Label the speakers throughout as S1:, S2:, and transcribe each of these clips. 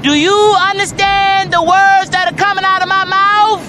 S1: Do you understand the words that are coming out of my mouth?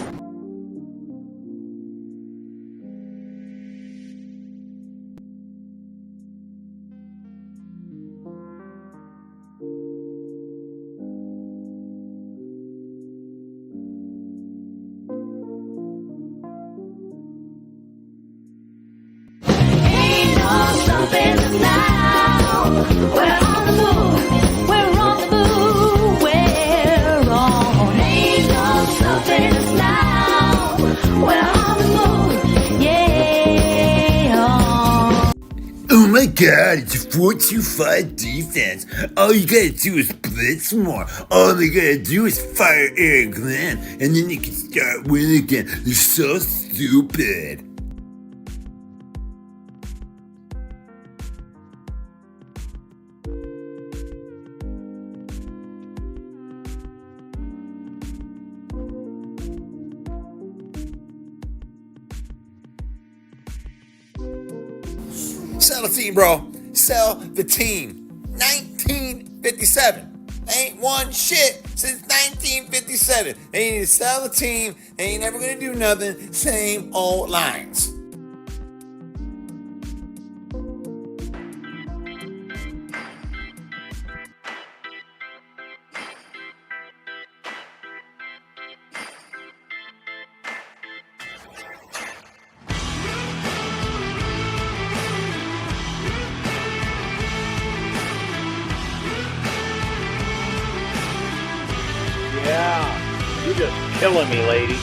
S2: Ain't no stopping us now. We're on the move. We're on the move. We're on. Ain't no stopping us now. We're on the move. Yeah.
S3: Oh my god, it's a 4-2-5 defense. All you gotta do is blitz more. All they gotta do is fire Eric Glenn, and then they can start winning again. They're so stupid.
S4: Sell the team, bro. Sell the team. 1957. They ain't won shit since 1957. They need to sell the team. They ain't never gonna do nothing. Same old lines.
S5: Yeah, you're just killing me, lady.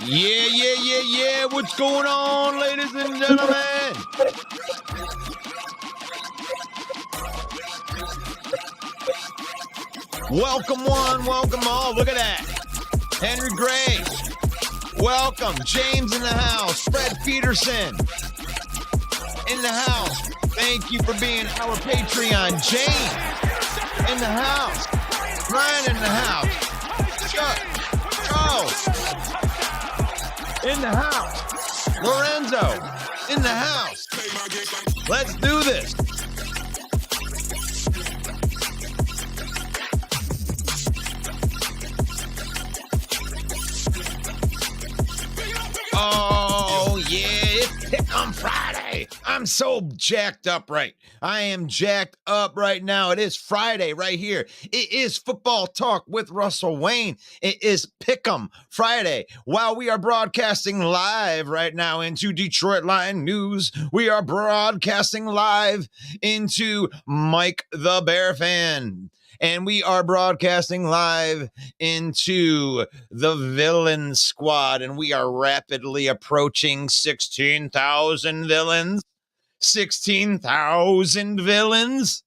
S6: Yeah. What's going on, ladies and gentlemen? Welcome one, welcome all. Look at that. Henry Graves. Welcome. James in the house. Fred Peterson in the house. Thank you for being our Patreon. James in the house. Brian in the house. Chuck. Charles in the house. Lorenzo in the house. Let's do this. Oh, yeah, it's Pickem Friday. I'm so jacked up I am jacked up right now. It is Friday right here. It is Football Talk with Russell Wayne. It is Pickem Friday. While we are broadcasting live right now into Detroit Lion News, we are broadcasting live into Mike the Bear Fan. And we are broadcasting live into the Villain Squad, and we are rapidly approaching 16,000 villains. 16,000 villains.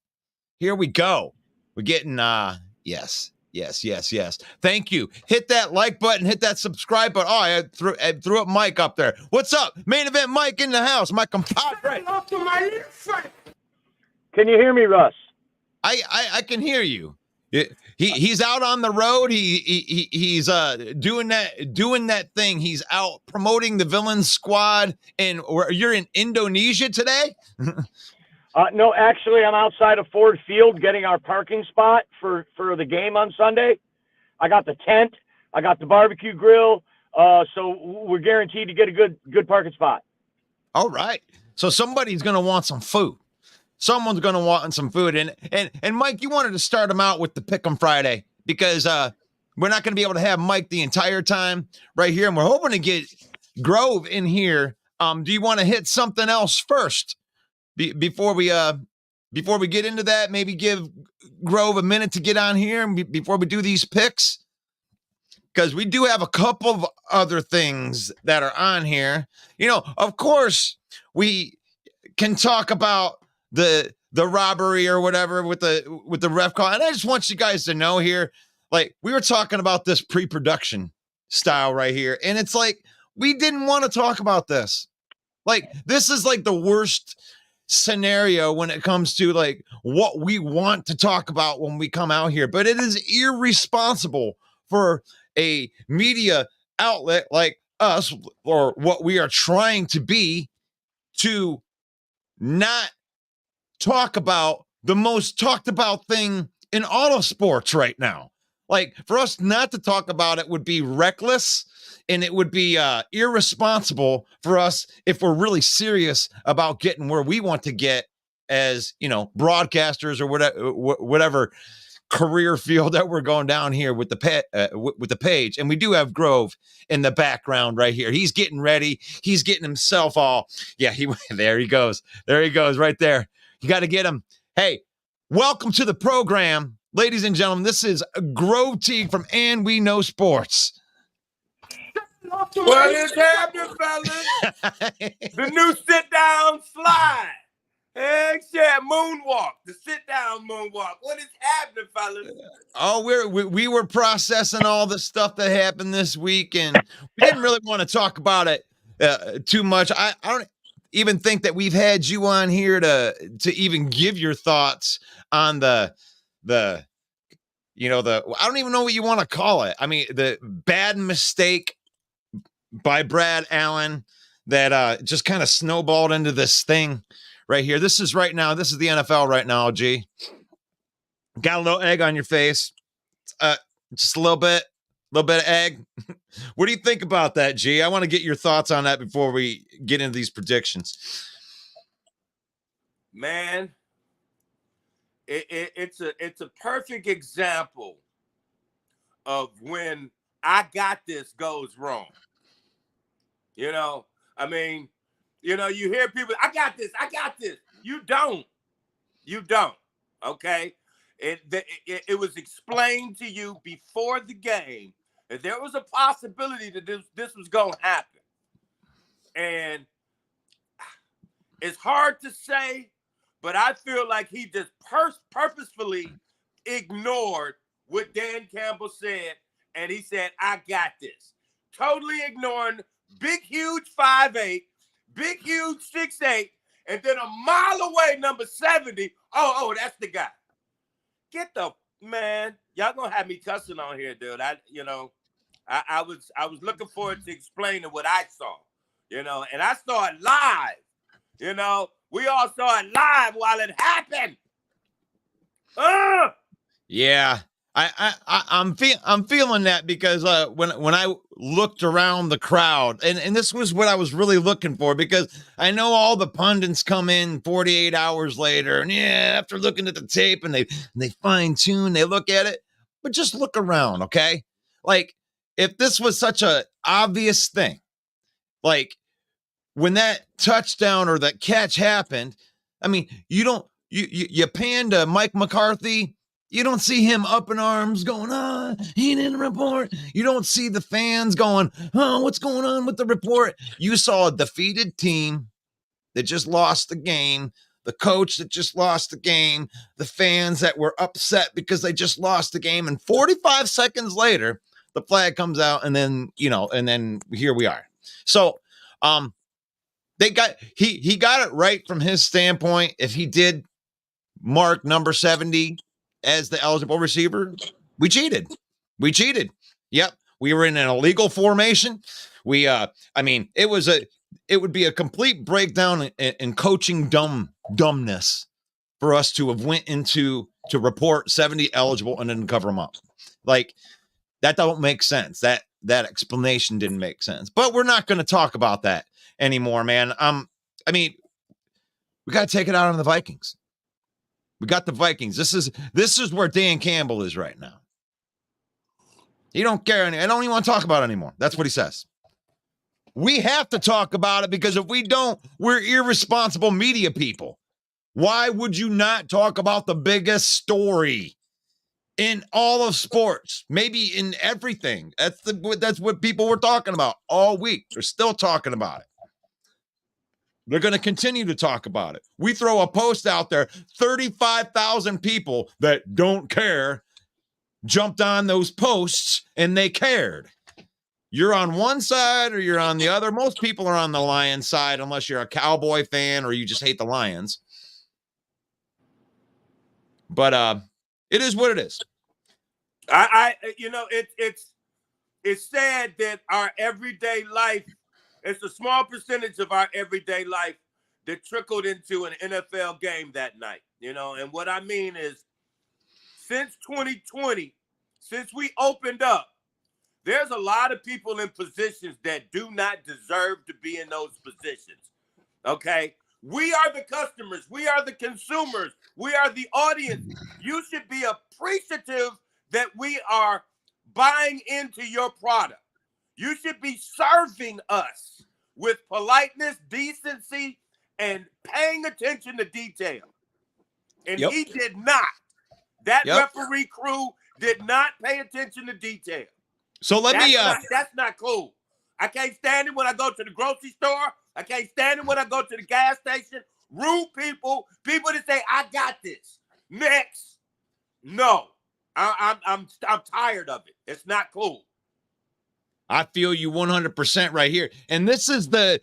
S6: Here we go. We're getting, yes. Thank you. Hit that like button, hit that subscribe button. Oh, I threw up Mike up there. What's up? Main event Mike in the house. My compadre.
S5: Can you hear me, Russ?
S6: I can hear you. he's out on the road. He's doing that thing. He's out promoting the Villain Squad, and you're in Indonesia today.
S5: No, actually, I'm outside of Ford Field getting our parking spot for the game on Sunday. I got the tent. I got the barbecue grill. So we're guaranteed to get a good parking spot.
S6: All right. So somebody's going to want some food. Someone's going to want some food. And Mike, you wanted to start them out with the Pickem Friday because we're not going to be able to have Mike the entire time right here. And we're hoping to get Grove in here. Do you want to hit something else first before we get into that? Maybe give Grove a minute to get on here and before we do these picks. Because we do have a couple of other things that are on here. You know, of course, we can talk about the robbery or whatever with the ref call. And I just want you guys to know here, like, we were talking about this pre-production style right here. And it's like, we didn't want to talk about this. Like, this is like the worst scenario when it comes to like what we want to talk about when we come out here. But it is irresponsible for a media outlet like us, or what we are trying to be, to not talk about the most talked about thing in auto sports right now. Like, for us not to talk about it would be reckless, and it would be irresponsible for us if we're really serious about getting where we want to get as, you know, broadcasters or whatever career field that we're going down here with the page. And we do have Grove in the background right here. He's getting ready. He's getting himself all, there he goes right there. You got to get him. Hey, welcome to the program, ladies and gentlemen. This is Grove Teague from And We Know Sports.
S7: What is happening, fellas? The new sit-down slide. Heck yeah, moonwalk. The sit-down moonwalk. What is happening, fellas?
S6: Oh, we were processing all the stuff that happened this week, and we didn't really want to talk about it too much. I don't even think that we've had you on here to even give your thoughts on the I don't even know what you want to call it. I mean, the bad mistake by Brad Allen that just kind of snowballed into this thing right here. This is the NFL right now, G. Got a little egg on your face. Just a little bit of egg. What do you think about that, G? I want to get your thoughts on that before we get into these predictions.
S7: Man, it's a perfect example of when I got this goes wrong. You know, I mean, you hear people, I got this. You don't. Okay. It was explained to you before the game that there was a possibility that this was going to happen. And it's hard to say, but I feel like he just purposefully ignored what Dan Campbell said. And he said, I got this. Totally ignoring big, huge 5'8", big, huge 6'8", and then a mile away, number 70. Oh, that's the guy. Get the man. Y'all gonna have me cussing on here, dude. I was looking forward to explaining what I saw, and I saw it live. We all saw it live while it happened.
S6: Yeah. I'm feeling that because when I looked around the crowd, and this was what I was really looking for, because I know all the pundits come in 48 hours later, and after looking at the tape and they fine tune, they look at it, but just look around, okay? Like, if this was such a obvious thing, like when that touchdown or that catch happened, I mean, you pan to Mike McCarthy. You don't see him up in arms going, he didn't report. You don't see the fans going, what's going on with the report? You saw a defeated team that just lost the game, the coach that just lost the game, the fans that were upset because they just lost the game. And 45 seconds later, the flag comes out, and then, and then here we are. So, he got it right from his standpoint. If he did mark number 70 as the eligible receiver, We cheated. We cheated. Yep. We were in an illegal formation. I mean, it would be a complete breakdown in coaching dumbness for us to have went into to report 70 eligible and then cover them up. Like, that don't make sense. That explanation didn't make sense. But we're not going to talk about that anymore, man. I mean, we got to take it out on the Vikings. We got the Vikings. This is where Dan Campbell is right now. He don't care. I don't even want to talk about it anymore. That's what he says. We have to talk about it because if we don't, we're irresponsible media people. Why would you not talk about the biggest story in all of sports? Maybe in everything. That's what people were talking about all week. They're still talking about it. They're going to continue to talk about it. We throw a post out there, 35,000 people that don't care jumped on those posts and they cared. You're on one side or you're on the other. Most people are on the Lions side unless you're a Cowboy fan or you just hate the Lions. But it is what it is.
S7: It's sad that our everyday life, it's a small percentage of our everyday life that trickled into an NFL game that night, and what I mean is since 2020, since we opened up, there's a lot of people in positions that do not deserve to be in those positions, okay? We are the customers. We are the consumers. We are the audience. You should be appreciative that we are buying into your product. You should be serving us with politeness, decency, and paying attention to detail. And he did not. That referee crew did not pay attention to detail.
S6: So
S7: that's not cool. I can't stand it when I go to the grocery store. I can't stand it when I go to the gas station. Rude people that say, I got this. Next. No. I'm tired of it. It's not cool.
S6: I feel you 100% right here. And this is the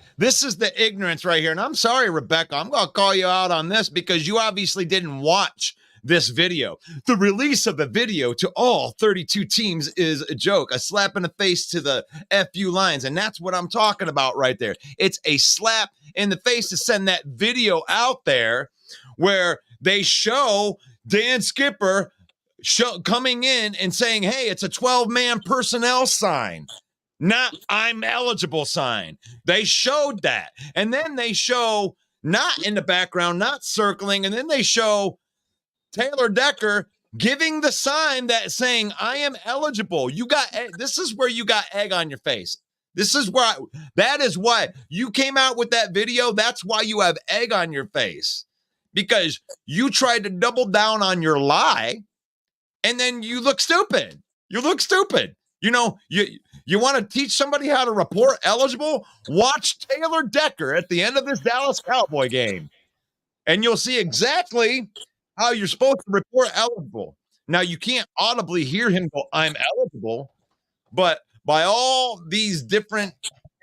S6: ignorance right here. And I'm sorry, Rebecca, I'm going to call you out on this because you obviously didn't watch this video. The release of the video to all 32 teams is a joke, a slap in the face to the FU Lions. And that's what I'm talking about right there. It's a slap in the face to send that video out there where they show Dan Skipper coming in and saying, hey, it's a 12-man personnel sign, not I'm eligible sign. They showed that. And then they show not in the background, not circling. And then they show Taylor Decker giving the sign that saying I am eligible. This is where you got egg on your face. That is why you came out with that video. That's why you have egg on your face, because you tried to double down on your lie and then you look stupid. You look stupid. You want to teach somebody how to report eligible? Watch Taylor Decker at the end of this Dallas Cowboy game and you'll see exactly how you're supposed to report eligible. Now, you can't audibly hear him go, I'm eligible, but by all these different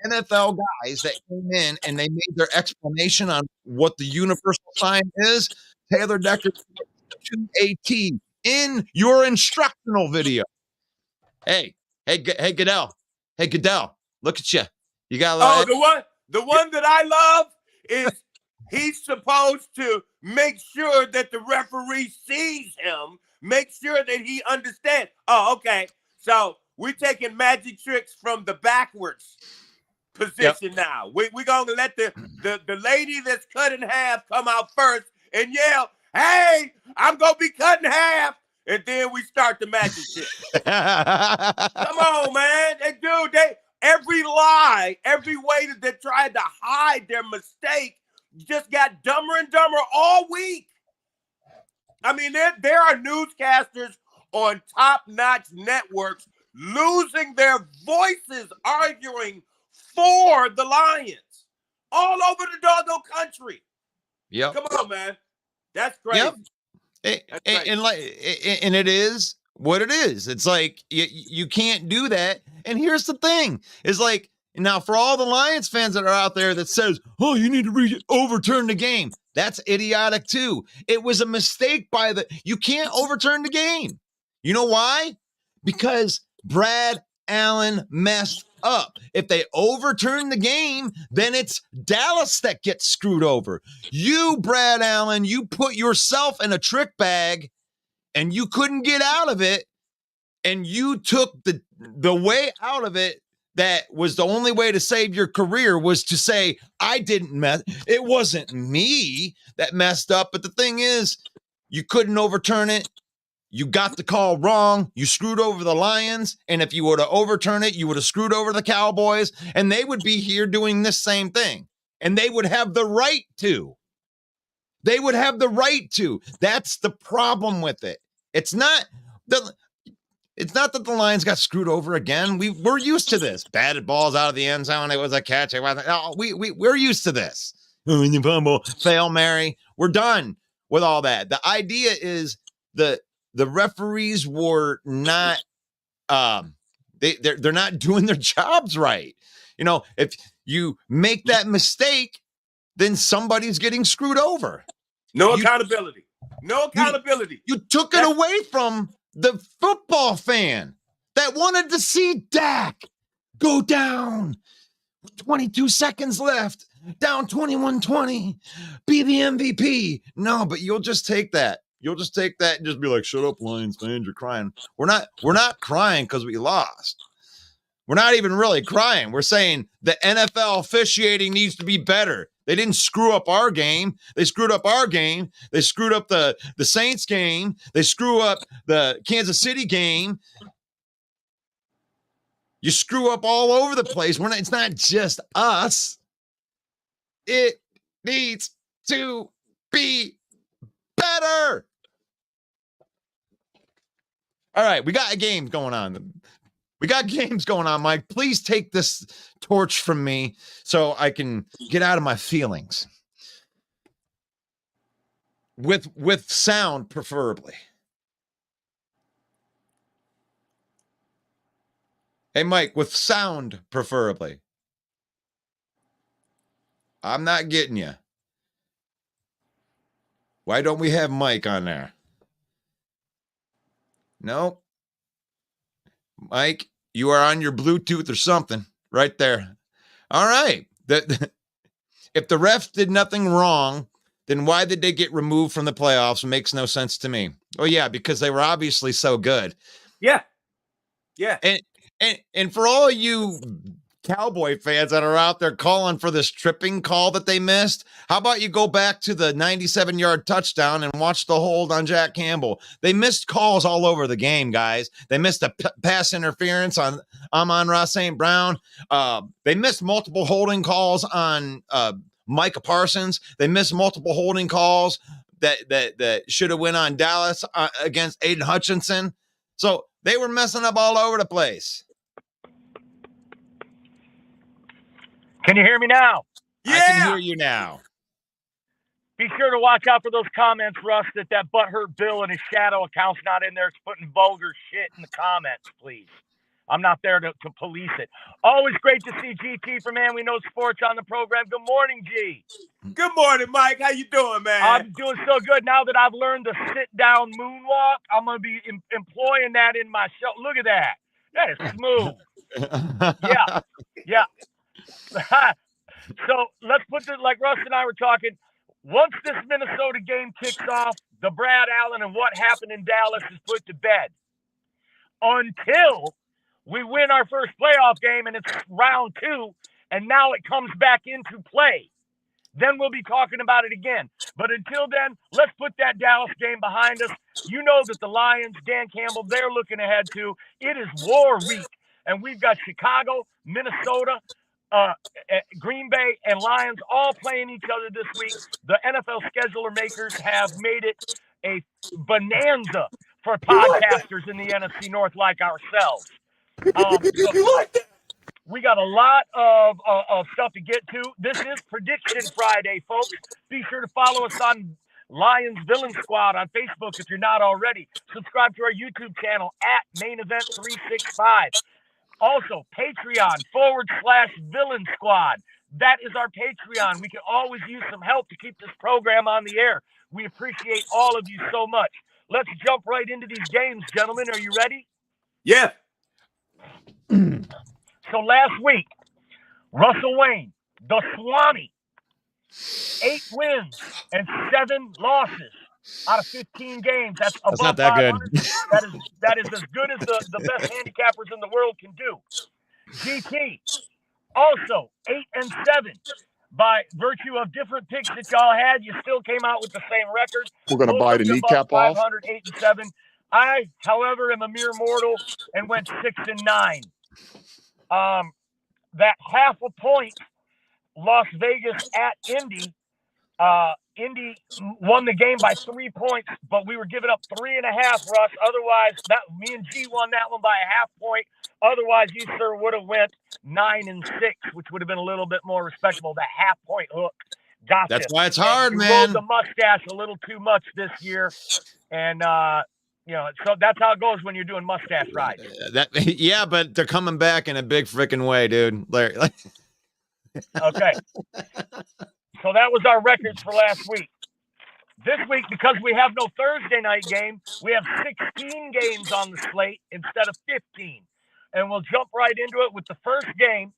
S6: NFL guys that came in and they made their explanation on what the universal sign is, Taylor Decker to a T in your instructional video. Hey, Goodell. Hey, Goodell, look at you. You got a lot
S7: the one that I love is he's supposed to make sure that the referee sees him, make sure that he understands. Oh, okay. So we're taking magic tricks from the backwards position now. We're going to let the lady that's cut in half come out first and yell, hey, I'm going to be cut in half. And then we start the magic trick. Come on, man. Every lie, every way that they tried to hide their mistake just got dumber and dumber all week. I mean, there are newscasters on top-notch networks losing their voices arguing for the Lions all over the doggone country.
S6: Yep.
S7: Come on, man. That's crazy.
S6: Yep. And it is what it is. It's like you can't do that. And here's the thing: is like now for all the Lions fans that are out there that says, "Oh, you need to overturn the game." That's idiotic too. It was a mistake you can't overturn the game. You know why? because Brad Allen messed up. If they overturn the game, then it's Dallas that gets screwed over. You, Brad Allen, you put yourself in a trick bag and you couldn't get out of it. And you took the way out of it that was the only way to save your career was to say, I didn't mess. It wasn't me that messed up. But the thing is, you couldn't overturn it. You got the call wrong. You screwed over the Lions. And if you were to overturn it, you would have screwed over the Cowboys. And they would be here doing this same thing. And they would have the right to. They would have the right to. That's the problem with it. It's not that the Lions got screwed over again. We're used to this. Batted balls out of the end zone. It was a catch. We're used to this. Fail Mary. We're done with all that. The idea is the referees were not they're not doing their jobs right. You know, if you make that mistake, then somebody's getting screwed over.
S7: No accountability. No accountability.
S6: You took it away from the football fan that wanted to see Dak go down. 22 seconds left, down 21-20, be the MVP. No, but you'll just take that. You'll just take that and just be like, shut up, Lions fans, you're crying. We're not crying because we lost. We're not even really crying. We're saying the NFL officiating needs to be better. They didn't screw up our game. They screwed up our game. They screwed up the Saints game. They screw up the Kansas City game. You screw up all over the place. It's not just us. It needs to be better. All right, we got games going on. Mike. Please take this torch from me so I can get out of my feelings. With sound, preferably. Hey, Mike, with sound, preferably. I'm not getting you. Why don't we have Mike on there? No. Mike, you are on your Bluetooth or something right there. All right. If the refs did nothing wrong, then why did they get removed from the playoffs? It makes no sense to me. Oh, yeah, because they were obviously so good.
S7: Yeah. Yeah.
S6: And for all you Cowboy fans that are out there calling for this tripping call that they missed, how about you go back to the 97-yard touchdown and watch the hold on Jack Campbell? They missed calls all over the game, guys. They missed a pass interference on Amon-Ra St. Brown. They missed multiple holding calls on Micah Parsons. They missed multiple holding calls that should have went on Dallas against Aiden Hutchinson. So they were messing up all over the place.
S5: Can you hear me now?
S7: Yeah.
S6: I can hear you now.
S5: Be sure to watch out for those comments, Russ, that butthurt Bill and his shadow account's not in there. It's putting vulgar shit in the comments, please. I'm not there to police it. Always great to see GT from Man We Know Sports on the program. Good morning, G.
S7: Good morning, Mike. How you doing, man?
S5: I'm doing so good now that I've learned the sit-down moonwalk. I'm going to be employing that in my show. Look at that. That is smooth. Yeah. So let's put it like Russ and I were talking. Once this Minnesota game kicks off, the Brad Allen and what happened in Dallas is put to bed. Until we win our first playoff game and it's round 2, and now it comes back into play. Then we'll be talking about it again. But until then, let's put that Dallas game behind us. You know that the Lions, Dan Campbell, they're looking ahead to. It is war week, and we've got Chicago, Minnesota, Green Bay, and Lions all playing each other this week. The NFL scheduler makers have made it a bonanza for podcasters in the NFC North like ourselves. We got a lot of stuff to get to. This is Prediction Friday, folks. Be sure to follow us on Lions Villain Squad on Facebook if you're not already. Subscribe to our YouTube channel at Main Event 365. Also, Patreon.com/Villain Squad. That is our Patreon. We can always use some help to keep this program on the air. We appreciate all of you so much. Let's jump right into these games, gentlemen. Are you ready?
S7: Yes.
S5: So last week, Russell Wayne, the Swami, 8 wins and 7 losses out of 15 games. That's above
S6: not that good.
S5: 500. That is as good as the best handicappers in the world can do. GT, also 8 and 7. By virtue of different picks that y'all had, you still came out with the same record.
S8: We're going to bite a kneecap off.
S5: 500, 8 and 7. I, however, am a mere mortal and went 6 and 9. That half a point, Las Vegas at Indy. Indy won the game by 3 points, but we were giving up 3.5, Russ. Otherwise, me and G won that one by a half point. Otherwise, you, sir, would have went 9 and 6, which would have been a little bit more respectable. The half-point hook got
S6: That's
S5: you.
S6: why it's hard,
S5: you
S6: man.
S5: Rolled the mustache a little too much this year, and so that's how it goes when you're doing mustache rides.
S6: Yeah, but they're coming back in a big freaking way, dude. Larry.
S5: Okay. So that was our records for last week. This week, because we have no Thursday night game, we have 16 games on the slate instead of 15. And we'll jump right into it with the first game.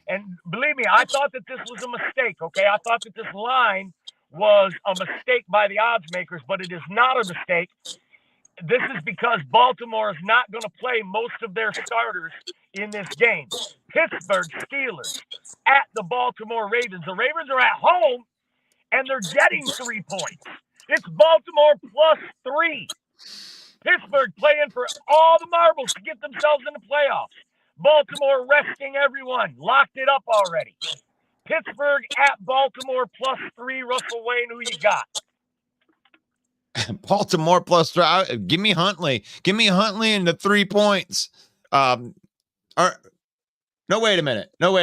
S5: And believe me, I thought that this was a mistake, okay? I thought that this line was a mistake by the odds makers, but it is not a mistake. This is because Baltimore is not going to play most of their starters in this game. Pittsburgh Steelers at the Baltimore Ravens. The Ravens are at home, and they're getting 3 points. It's Baltimore +3. Pittsburgh playing for all the marbles to get themselves in the playoffs. Baltimore resting everyone. Locked it up already. Pittsburgh at Baltimore +3. Russell Wayne, who you got?
S6: Baltimore +3. Give me Huntley. Give me Huntley and the 3 points. No, wait a minute. No,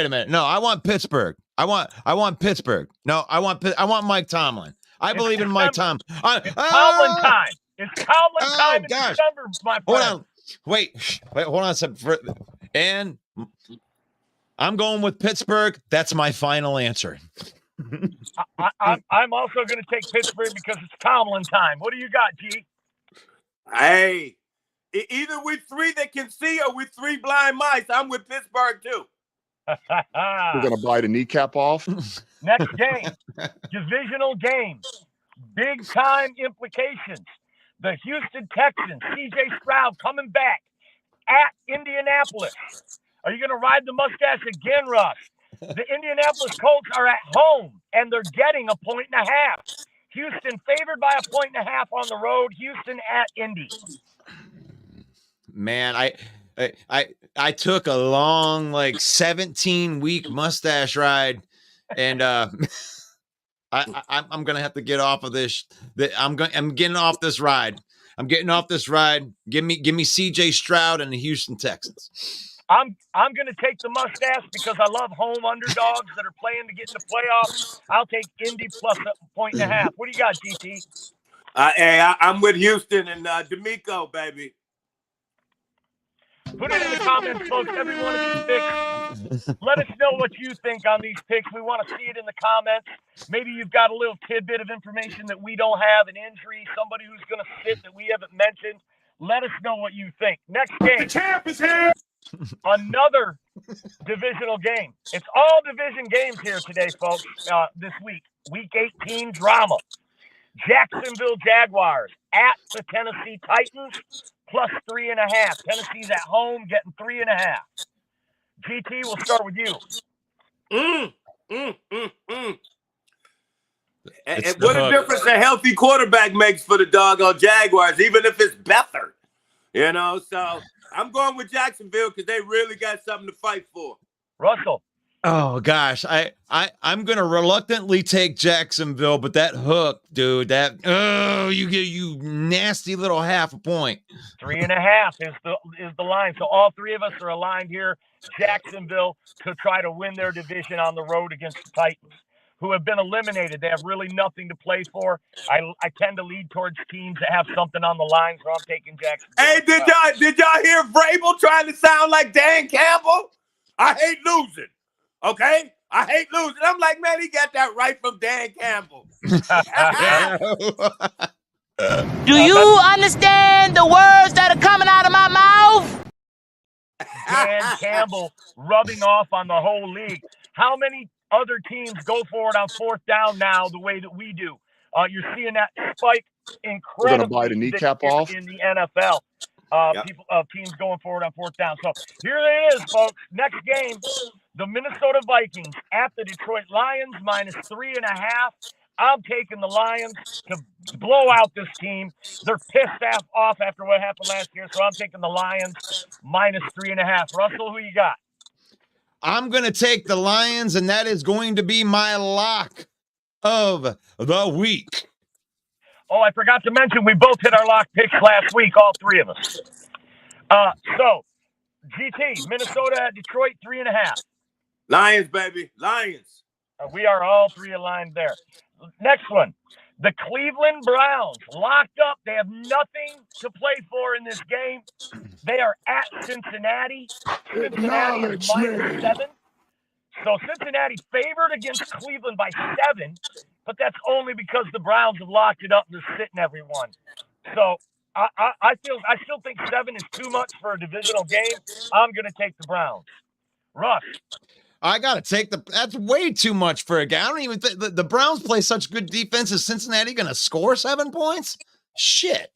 S6: I want Pittsburgh. I want Pittsburgh. No, I want Mike Tomlin. I believe in Mike Tomlin.
S5: Tomlin time. It's Tomlin time in
S6: gosh.
S5: December, my friend.
S6: Hold on. Wait, hold on a second. And I'm going with Pittsburgh. That's my final answer.
S5: I'm also going to take Pittsburgh because it's Tomlin time. What do you got, G?
S7: Hey, either with 3 that can see or with 3 blind mice, I'm with Pittsburgh too.
S8: We're going to bite a kneecap off.
S5: Next game, divisional game, big time implications. The Houston Texans, C.J. Stroud coming back at Indianapolis. Are you going to ride the mustache again, Russ? The Indianapolis Colts are at home, and they're getting 1.5. Houston favored by 1.5 on the road. Houston at Indy.
S6: Man, I took a long 17-week mustache ride, and I'm gonna have to get off of this. I'm getting off this ride. I'm getting off this ride. Give me C.J. Stroud and the Houston Texans.
S5: I'm going to take the mustache because I love home underdogs that are playing to get in the playoffs. I'll take Indy plus 1.5. What do you got, GT?
S7: I'm with Houston and D'Amico, baby.
S5: Put it in the comments, folks, every one of these picks. Let us know what you think on these picks. We want to see it in the comments. Maybe you've got a little tidbit of information that we don't have, an injury, somebody who's going to sit that we haven't mentioned. Let us know what you think. Next game.
S9: The champ is here.
S5: Another divisional game. It's all division games here today, folks, this week. Week 18 drama. Jacksonville Jaguars at the Tennessee Titans plus 3.5. Tennessee's at home getting 3.5. GT, we'll start with you.
S7: And what a difference a healthy quarterback makes for the doggone Jaguars, even if it's Beathard. So I'm going with Jacksonville because they really got something to fight for.
S5: Russell.
S6: Oh gosh, I'm gonna reluctantly take Jacksonville, but that hook, dude, you nasty little half a point.
S5: 3.5 is the line. So all 3 of us are aligned here. Jacksonville to try to win their division on the road against the Titans, who have been eliminated. They have really nothing to play for. I tend to lead towards teams that have something on the line, so I'm taking Jacksonville.
S7: Hey, did y'all hear Vrabel trying to sound like Dan Campbell? I hate losing. Okay? I hate losing. I'm like, man, he got that right from Dan Campbell.
S1: Do you understand the words that are coming out of my mouth?
S5: Dan Campbell rubbing off on the whole league. How many other teams go for it on fourth down now the way that we do? You're seeing that spike incredibly
S8: bite a kneecap
S5: this year
S8: off.
S5: in the NFL.
S7: Yep.
S5: Teams going for it on fourth down. So here it is, folks. Next game, the Minnesota Vikings at the Detroit Lions, -3.5. I'm taking the Lions to blow out this team. They're pissed off after what happened last year, so I'm taking the Lions -3.5. Russell, who you got?
S6: I'm going to take the Lions, and that is going to be my lock of the week.
S5: Oh, I forgot to mention we both hit our lock picks last week, all three of us. So, GT, Minnesota at Detroit, 3.5.
S7: Lions, baby. Lions.
S5: We are all three aligned there. Next one, the Cleveland Browns locked up. They have nothing to play for in this game. They are at Cincinnati. Cincinnati is -7. So Cincinnati favored against Cleveland by 7, but that's only because the Browns have locked it up and they're sitting everyone. So I still think 7 is too much for a divisional game. I'm going to take the Browns. Russ.
S6: I got to take that's way too much for a guy. I don't even think the Browns play such good defense. Is Cincinnati going to score 7 points? Shit.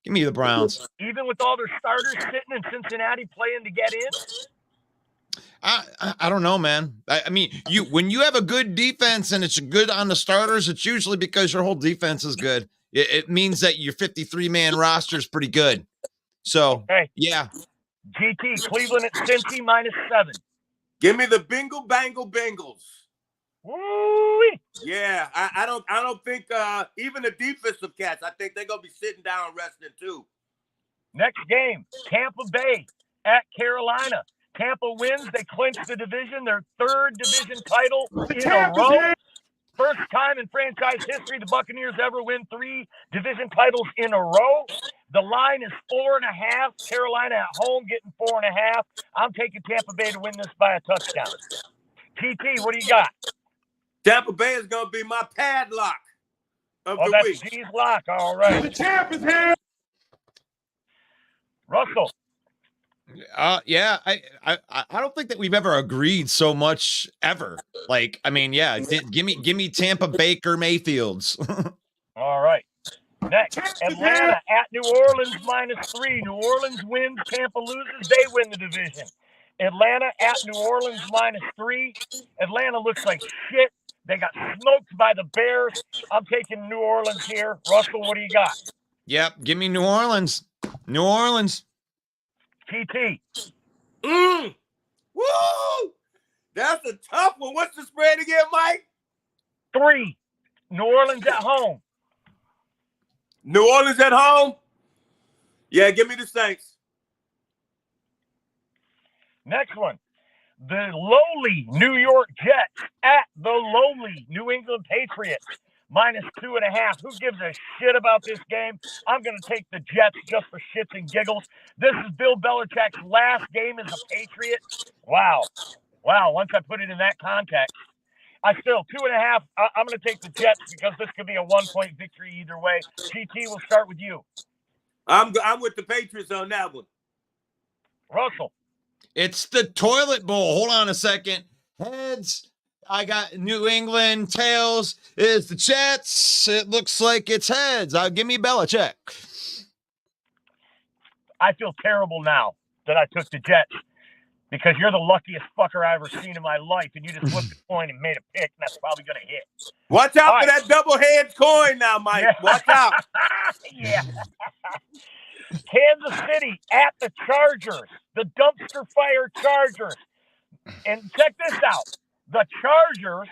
S6: Give me the Browns.
S5: Even with all their starters sitting in Cincinnati playing to get in?
S6: I don't know, man. I mean, when you have a good defense and it's good on the starters, it's usually because your whole defense is good. It means that your 53-man roster is pretty good. So,
S5: hey,
S6: yeah.
S5: GT, Cleveland at Cincy -7.
S7: Give me the Bingle Bangle Bengals.
S5: Woo-wee.
S7: Yeah, I don't think even the defensive cats, I think they're gonna be sitting down resting too.
S5: Next game, Tampa Bay at Carolina. Tampa wins. They clinch the division, their 3rd division title in a row. First time in franchise history the Buccaneers ever win 3 division titles in a row. The line is 4.5. Carolina at home getting 4.5. I'm taking Tampa Bay to win this by a touchdown. TT, what do you got?
S7: Tampa Bay is gonna be my padlock of the
S5: that's
S7: week.
S5: G's lock. All right.
S7: The champ is here.
S5: Russell.
S6: Yeah, I don't think that we've ever agreed so much ever. Like, I mean, yeah, give me Tampa Baker Mayfields.
S5: All right. Next, Atlanta at New Orleans -3. New Orleans wins, Tampa loses, they win the division. Atlanta at New Orleans -3. Atlanta looks like shit. They got smoked by the Bears. I'm taking New Orleans here. Russell, what do you got?
S6: Yep, give me New Orleans. New Orleans.
S5: TT.
S7: Woo! That's a tough one. What's the spread again, Mike?
S5: 3. New Orleans at home.
S7: New Orleans at home? Yeah, give me the Saints.
S5: Next one. The lowly New York Jets at the lowly New England Patriots. -2.5. Who gives a shit about this game? I'm going to take the Jets just for shits and giggles. This is Bill Belichick's last game as a Patriot. Wow. Once I put it in that context, I still 2.5. I'm going to take the Jets because this could be a 1-point victory either way. GT, we'll start with you.
S7: I'm with the Patriots on that one.
S5: Russell.
S6: It's the toilet bowl. Hold on a second. Heads. I got New England. Tails is the Jets. It looks like it's heads. Give me Belichick.
S5: I feel terrible now that I took the Jets because you're the luckiest fucker I've ever seen in my life, and you just flipped the coin and made a pick, and that's probably going to hit.
S7: Watch out for that double-head coin now, Mike.
S5: Yeah.
S7: Watch out.
S5: Yeah. Kansas City at the Chargers, the dumpster fire Chargers. And check this out. The Chargers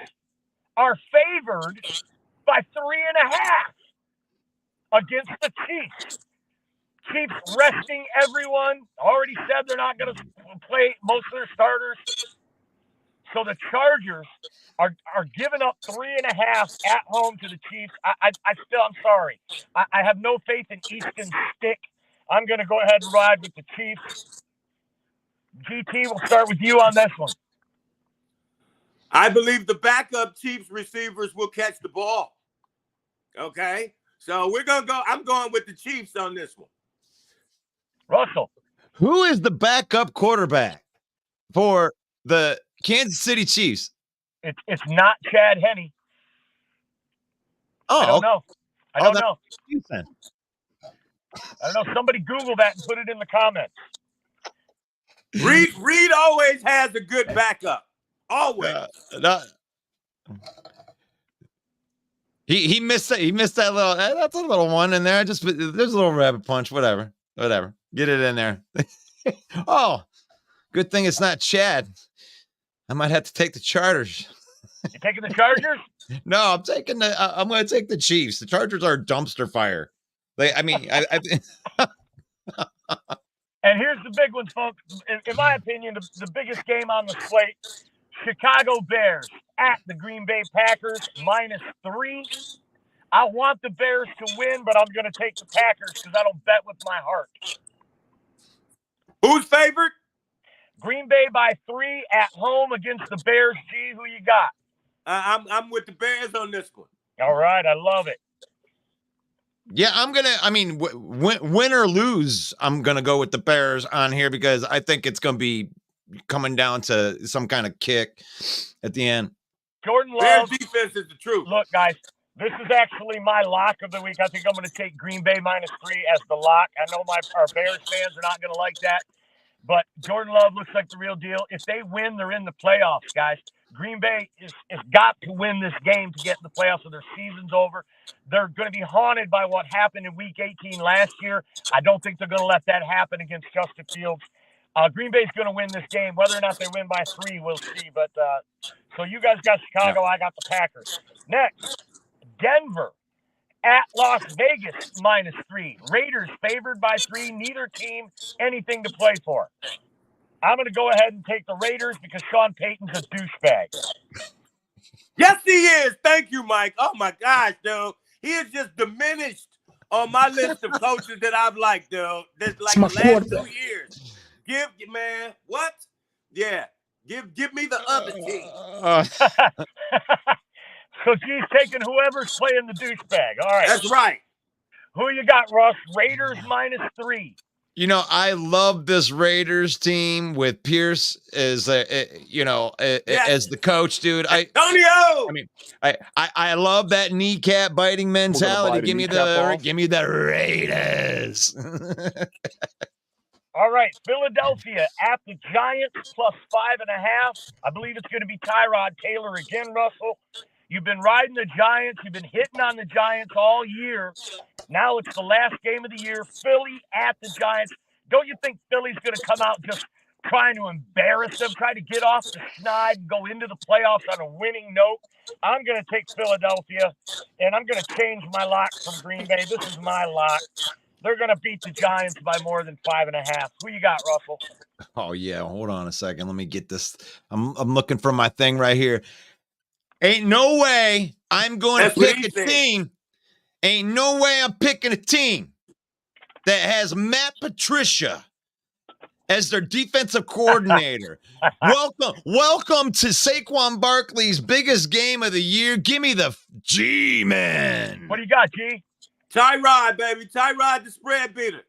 S5: are favored by 3.5 against the Chiefs. Chiefs resting everyone. Already said they're not going to play most of their starters. So the Chargers are giving up 3.5 at home to the Chiefs. I'm sorry. I have no faith in Easton Stick. I'm going to go ahead and ride with the Chiefs. GT, we'll start with you on this one.
S7: I believe the backup Chiefs receivers will catch the ball. Okay? So we're going to go. I'm going with the Chiefs on this one.
S5: Russell.
S6: Who is the backup quarterback for the Kansas City Chiefs?
S5: It's not Chad Henne. I don't know. I don't know. I don't know. Somebody Google that and put it in the comments.
S7: Reed always has a good backup. Always.
S6: He missed that. He missed that little. That's a little one in there. Just there's a little rabbit punch. Whatever. Get it in there. Oh, good thing it's not Chad. I might have to take the Chargers.
S5: You taking the Chargers?
S6: No, I'm taking the. I'm going to take the Chiefs. The Chargers are a dumpster fire. I mean,
S5: And here's the big one, folks. In my opinion, the biggest game on the slate: Chicago Bears at the Green Bay Packers -3. I want the Bears to win, but I'm going to take the Packers because I don't bet with my heart.
S7: Who's favored?
S5: Green Bay by 3 at home against the Bears. G, who you got?
S7: I'm with the Bears on this one.
S5: All right, I love it.
S6: yeah, I'm gonna. I mean, win or lose, I'm gonna go with the Bears on here because I think it's gonna be coming down to some kind of kick at the end.
S5: Jordan
S7: Bears
S5: Love.
S7: defense is the truth.
S5: Look, guys, this is actually my lock of the week. I think I'm going to take Green Bay -3 as the lock. I know our Bears fans are not going to like that, but Jordan Love looks like the real deal. If they win, they're in the playoffs, guys. Green Bay has got to win this game to get in the playoffs, so their season's over. They're going to be haunted by what happened in Week 18 last year. I don't think they're going to let that happen against Justin Fields. Green Bay's going to win this game. Whether or not they win by 3, we'll see. But so you guys got Chicago. I got the Packers. Next, Denver at Las Vegas -3. Raiders favored by 3. Neither team anything to play for. I'm going to go ahead and take the Raiders because Sean Payton's a douchebag.
S7: Yes, he is. Thank you, Mike. Oh, my gosh, dude. He is just diminished on my list of coaches that I've liked, dude. That's like the last 2 years. Man, what? Yeah. Give me the other team.
S5: So she's taking whoever's playing the douchebag. All right.
S7: That's right.
S5: Who you got, Russ? Raiders -3.
S6: You know, I love this Raiders team with Pierce as as the coach, dude.
S7: Antonio!
S6: I mean, I love that kneecap biting mentality. Give me the Raiders.
S5: All right, Philadelphia at the Giants +5.5. I believe it's going to be Tyrod Taylor again, Russell. You've been riding the Giants. You've been hitting on the Giants all year. Now it's the last game of the year. Philly at the Giants. Don't you think Philly's going to come out just trying to embarrass them, try to get off the schneid and go into the playoffs on a winning note? I'm going to take Philadelphia, and I'm going to change my lock from Green Bay. This is my lock. They're going to beat the Giants by more than 5.5. Who you got, Russell?
S6: Oh, yeah. Hold on a second. Let me get this. I'm looking for my thing right here. Ain't no way I'm going to pick a team. Ain't no way I'm picking a team that has Matt Patricia as their defensive coordinator. Welcome to Saquon Barkley's biggest game of the year. Give me the G-Man.
S5: What do you got, G?
S7: Tyrod, baby. Tyrod, the spread beater.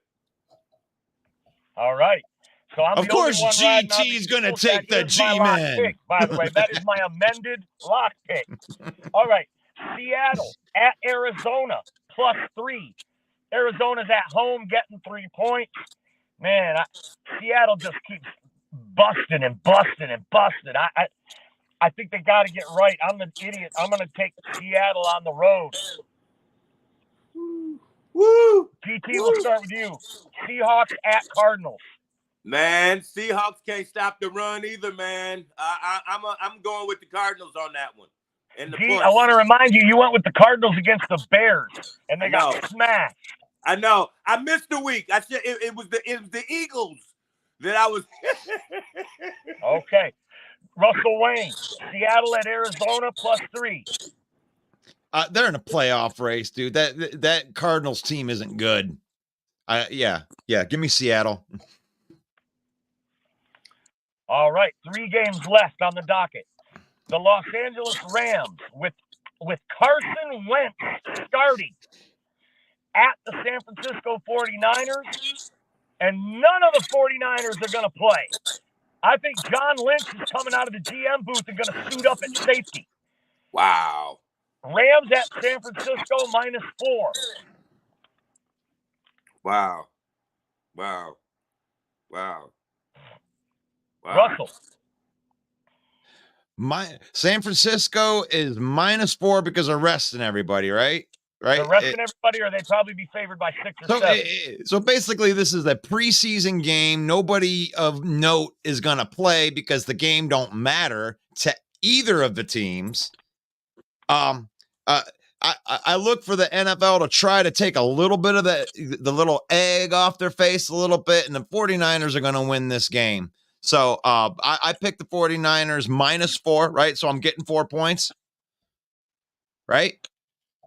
S5: All right. So I'm
S6: of course, GT's going to take the G-Man.
S5: By the way, that is my amended lock pick. All right. Seattle at Arizona +3. Arizona's at home getting 3 points. Man, Seattle just keeps busting and busting and busting. I think they got to get right. I'm the idiot. I'm going to take Seattle on the road.
S7: Woo!
S5: GT, we'll start with you. Seahawks at Cardinals.
S7: Man, Seahawks can't stop the run either, man. I'm going with the Cardinals on that one. And
S5: I want to remind you, you went with the Cardinals against the Bears, and they got smashed.
S7: I know. I missed a week. I said it was the Eagles that I was.
S5: Okay, Russell Wayne, Seattle at Arizona +3.
S6: They're in a playoff race, dude. That Cardinals team isn't good. Yeah. Give me Seattle.
S5: All right, 3 games left on the docket. The Los Angeles Rams with Carson Wentz starting at the San Francisco 49ers. and none of the 49ers are going to play. I think John Lynch is coming out of the GM booth and going to suit up at safety.
S7: Wow.
S5: Rams at San Francisco -4.
S7: Wow. Wow. Wow. Wow.
S5: Russell.
S6: My San Francisco is -4 because they're resting everybody, right? Right.
S5: They're resting everybody, or they'd probably be favored by 6 or 7.
S6: So basically, this is a preseason game. Nobody of note is going to play because the game don't matter to either of the teams. I look for the NFL to try to take a little bit of the little egg off their face a little bit, and the 49ers are going to win this game. So I picked the 49ers -4, right? So I'm getting 4 points, right?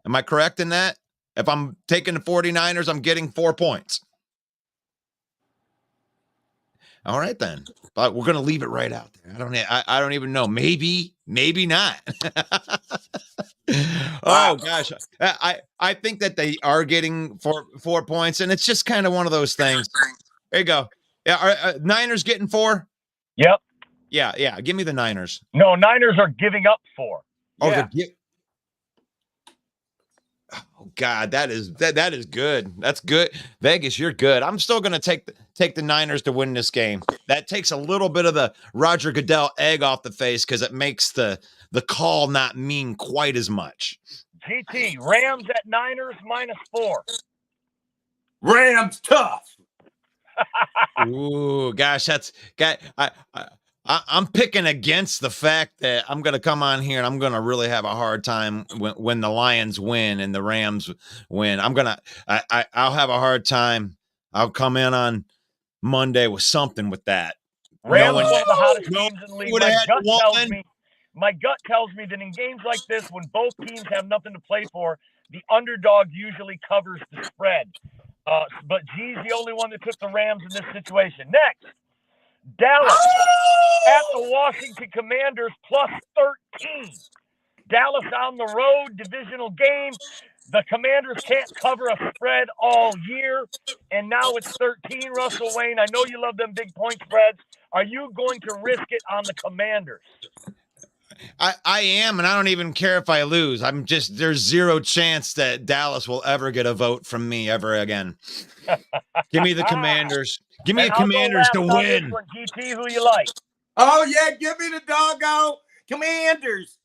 S6: Am I correct in that? If I'm taking the 49ers, I'm getting 4 points. All right, then. But we're going to leave it right out there. I don't even know. Maybe not. Oh, gosh. I think that they are getting 4 points, and it's just kind of one of those things. There you go. Yeah, Niners getting 4?
S5: Yep.
S6: Yeah. Give me the Niners.
S5: No, Niners are giving up 4.
S6: Oh,
S7: Yeah.
S6: Oh God, that is good. That's good. Vegas, you're good. I'm still going to take the Niners to win this game. That takes a little bit of the Roger Goodell egg off the face because it makes the call not mean quite as much.
S5: GT, Rams at Niners -4.
S7: Rams tough.
S6: Ooh, gosh, I'm picking against the fact that I'm going to come on here and I'm going to really have a hard time when the Lions win and the Rams win. I'll have a hard time. I'll come in on Monday with something with that.
S5: Rams one of the hottest teams in the league. My gut tells me that in games like this, when both teams have nothing to play for, the underdog usually covers the spread. But G's the only one that took the Rams in this situation. Next, Dallas at the Washington Commanders +13. Dallas on the road, divisional game. The Commanders can't cover a spread all year, and now it's 13. Russell Wayne, I know you love them big point spreads. Are you going to risk it on the Commanders?
S6: I am, and I don't even care if I lose. There's zero chance that Dallas will ever get a vote from me ever again. Give me the Commanders. Give me the Commanders to win.
S5: GT, who you like?
S7: Oh, yeah, give me the doggone Commanders.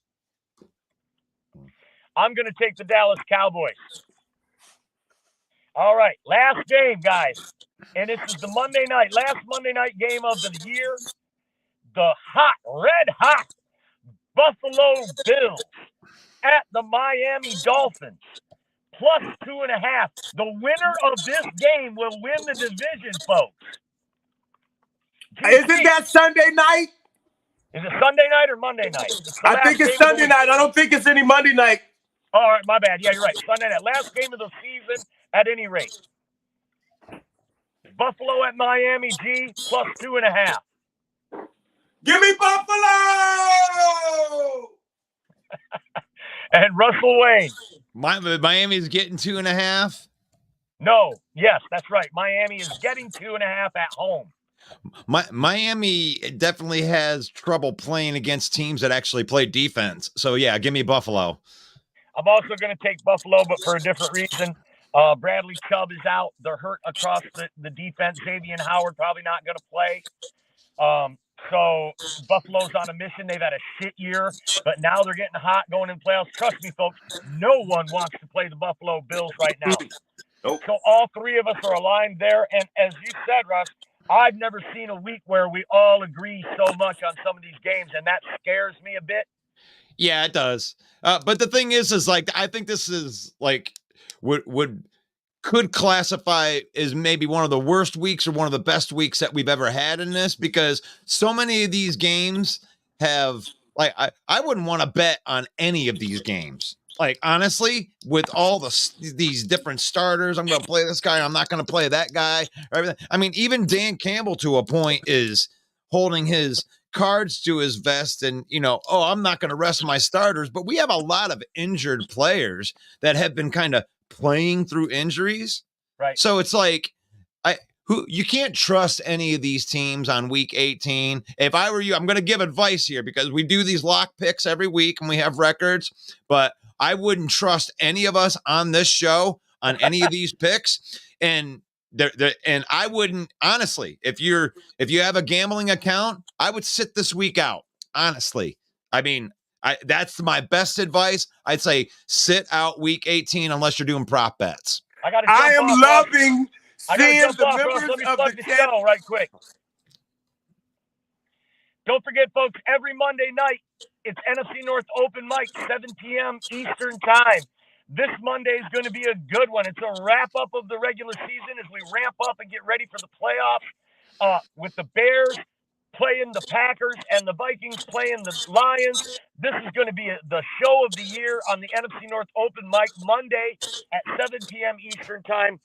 S5: I'm going to take the Dallas Cowboys. All right, last game, guys. And this is the last Monday night game of the year. The red hot Buffalo Bills at the Miami Dolphins +2.5. The winner of this game will win the division, folks.
S7: Isn't that Sunday night?
S5: Is it Sunday night or Monday night?
S7: I think it's Sunday night. I don't think it's any Monday night.
S5: All right, my bad. Yeah, you're right. Sunday night. Last game of the season at any rate. Buffalo at Miami, G, +2.5.
S7: Give me Buffalo!
S5: And Russell Wayne.
S6: Miami's getting 2.5.
S5: No, yes, that's right. Miami is getting 2.5 at home.
S6: Miami definitely has trouble playing against teams that actually play defense. So, yeah, give me Buffalo.
S5: I'm also going to take Buffalo, but for a different reason. Bradley Chubb is out. They're hurt across the defense. Xavier Howard probably not going to play. So Buffalo's on a mission. They've had a shit year, but now they're getting hot going in playoffs. Trust me, folks, no one wants to play the Buffalo Bills right now.
S7: Nope.
S5: So all three of us are aligned there. And as you said, Russ, I've never seen a week where we all agree so much on some of these games, and that scares me a bit.
S6: Yeah, it does. But the thing is like, I think this is like could classify as maybe one of the worst weeks or one of the best weeks that we've ever had in this, because so many of these games have, like, I wouldn't want to bet on any of these games. Like, honestly, with all these different starters, I'm going to play this guy, I'm not going to play that guy. I mean, even Dan Campbell to a point is holding his cards to his vest and, I'm not going to rest my starters. But we have a lot of injured players that have been kind of playing through injuries.
S5: Right.
S6: So it's like, who you can't trust any of these teams on week 18. If I were you, I'm going to give advice here because we do these lock picks every week and we have records, but I wouldn't trust any of us on this show on any of these picks. And and I wouldn't, honestly, if you have a gambling account, I would sit this week out. Honestly, I mean, that's my best advice. I'd say sit out week 18 unless you're doing prop bets.
S7: I am loving seeing the
S5: Russ.
S7: members
S5: Let me
S7: of
S5: plug
S7: the
S5: the
S7: chat.
S5: show right quick. Don't forget, folks, every Monday night, it's NFC North Open Mic, 7 p.m. Eastern Time. This Monday is going to be a good one. It's a wrap-up of the regular season as we ramp up and get ready for the playoffs with the Bears playing the Packers and the Vikings playing the Lions. This is going to be the show of the year on the NFC North Open Mic Monday at 7 p.m. Eastern Time.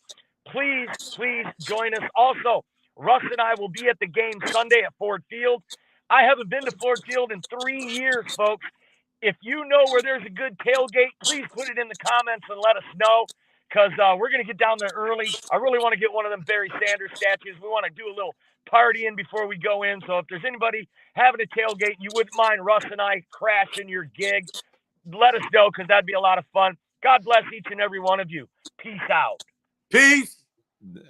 S5: Please join us. Also, Russ and I will be at the game Sunday at Ford Field. I haven't been to Ford Field in 3 years, folks. If you know where there's a good tailgate, please put it in the comments and let us know because we're going to get down there early. I really want to get one of them Barry Sanders statues. We want to do a little partying before we go in. So if there's anybody having a tailgate, you wouldn't mind Russ and I crashing your gig, let us know because that'd be a lot of fun. God bless each and every one of you. Peace out.
S7: Peace.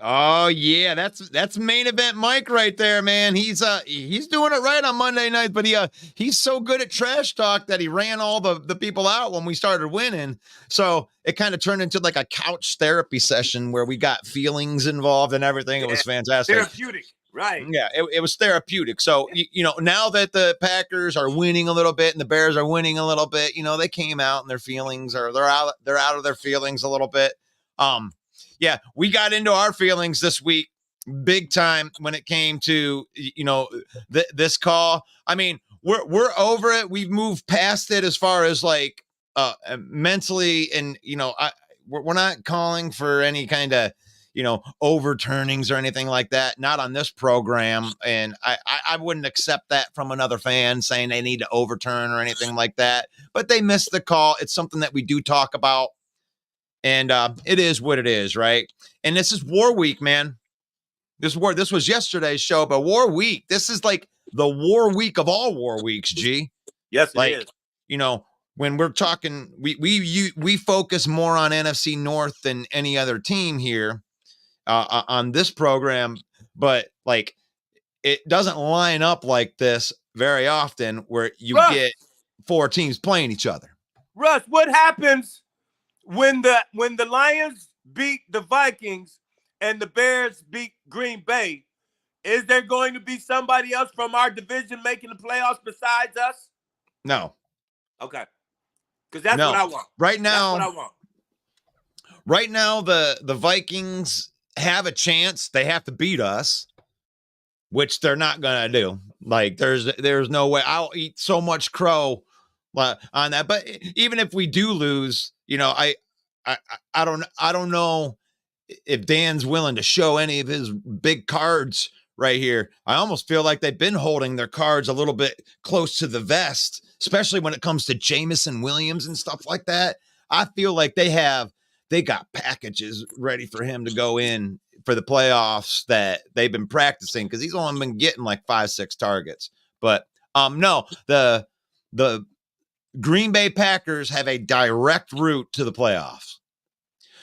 S6: Oh yeah, that's main event Mike right there, man. He's doing it right on Monday night, but he's so good at trash talk that he ran all the people out when we started winning. So it kind of turned into like a couch therapy session where we got feelings involved and everything. It was fantastic.
S7: Therapeutic, right?
S6: Yeah, it was therapeutic. So now that the Packers are winning a little bit and the Bears are winning a little bit, they came out and their feelings are they're out of their feelings a little bit. Yeah, we got into our feelings this week big time when it came to, this call. I mean, we're over it. We've moved past it as far as like mentally. And, we're not calling for any kind of, overturnings or anything like that. Not on this program. And I wouldn't accept that from another fan saying they need to overturn or anything like that. But they missed the call. It's something that we do talk about. And it is what it is, right? And this is War Week, man. This was yesterday's show, but War Week. This is like the War Week of all War Weeks, G.
S7: Yes, it is.
S6: When we're talking, we focus more on NFC North than any other team here on this program, but like it doesn't line up like this very often, where you get 4 teams playing each other.
S7: Russ, what happens when the Lions beat the Vikings and the Bears beat Green Bay? Is there going to be somebody else from our division making the playoffs besides us?
S6: No.
S7: Okay. Because that's what I want.
S6: Right now,
S7: that's what I want.
S6: Right now, the Vikings have a chance. They have to beat us, which they're not going to do. Like, there's no way. I'll eat so much crow on that. But even if we do lose, I don't know if Dan's willing to show any of his big cards right here. I almost feel like they've been holding their cards a little bit close to the vest, especially when it comes to Jamison Williams and stuff like that. I feel like they got packages ready for him to go in for the playoffs that they've been practicing, because he's only been getting like 5-6 targets. But no, the Green Bay Packers have a direct route to the playoffs.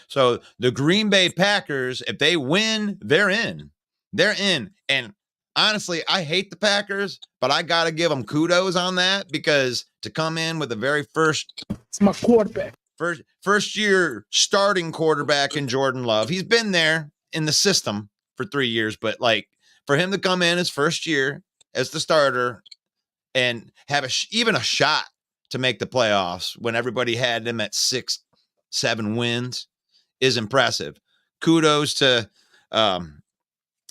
S6: So the Green Bay Packers, if they win, they're in. They're in. And honestly, I hate the Packers, but I got to give them kudos on that, because to come in with the very first,
S9: it's my quarterback.
S6: First year starting quarterback in Jordan Love. He's been there in the system for 3 years, but like for him to come in his first year as the starter and have even a shot to make the playoffs when everybody had them at 6-7 wins is impressive. Kudos to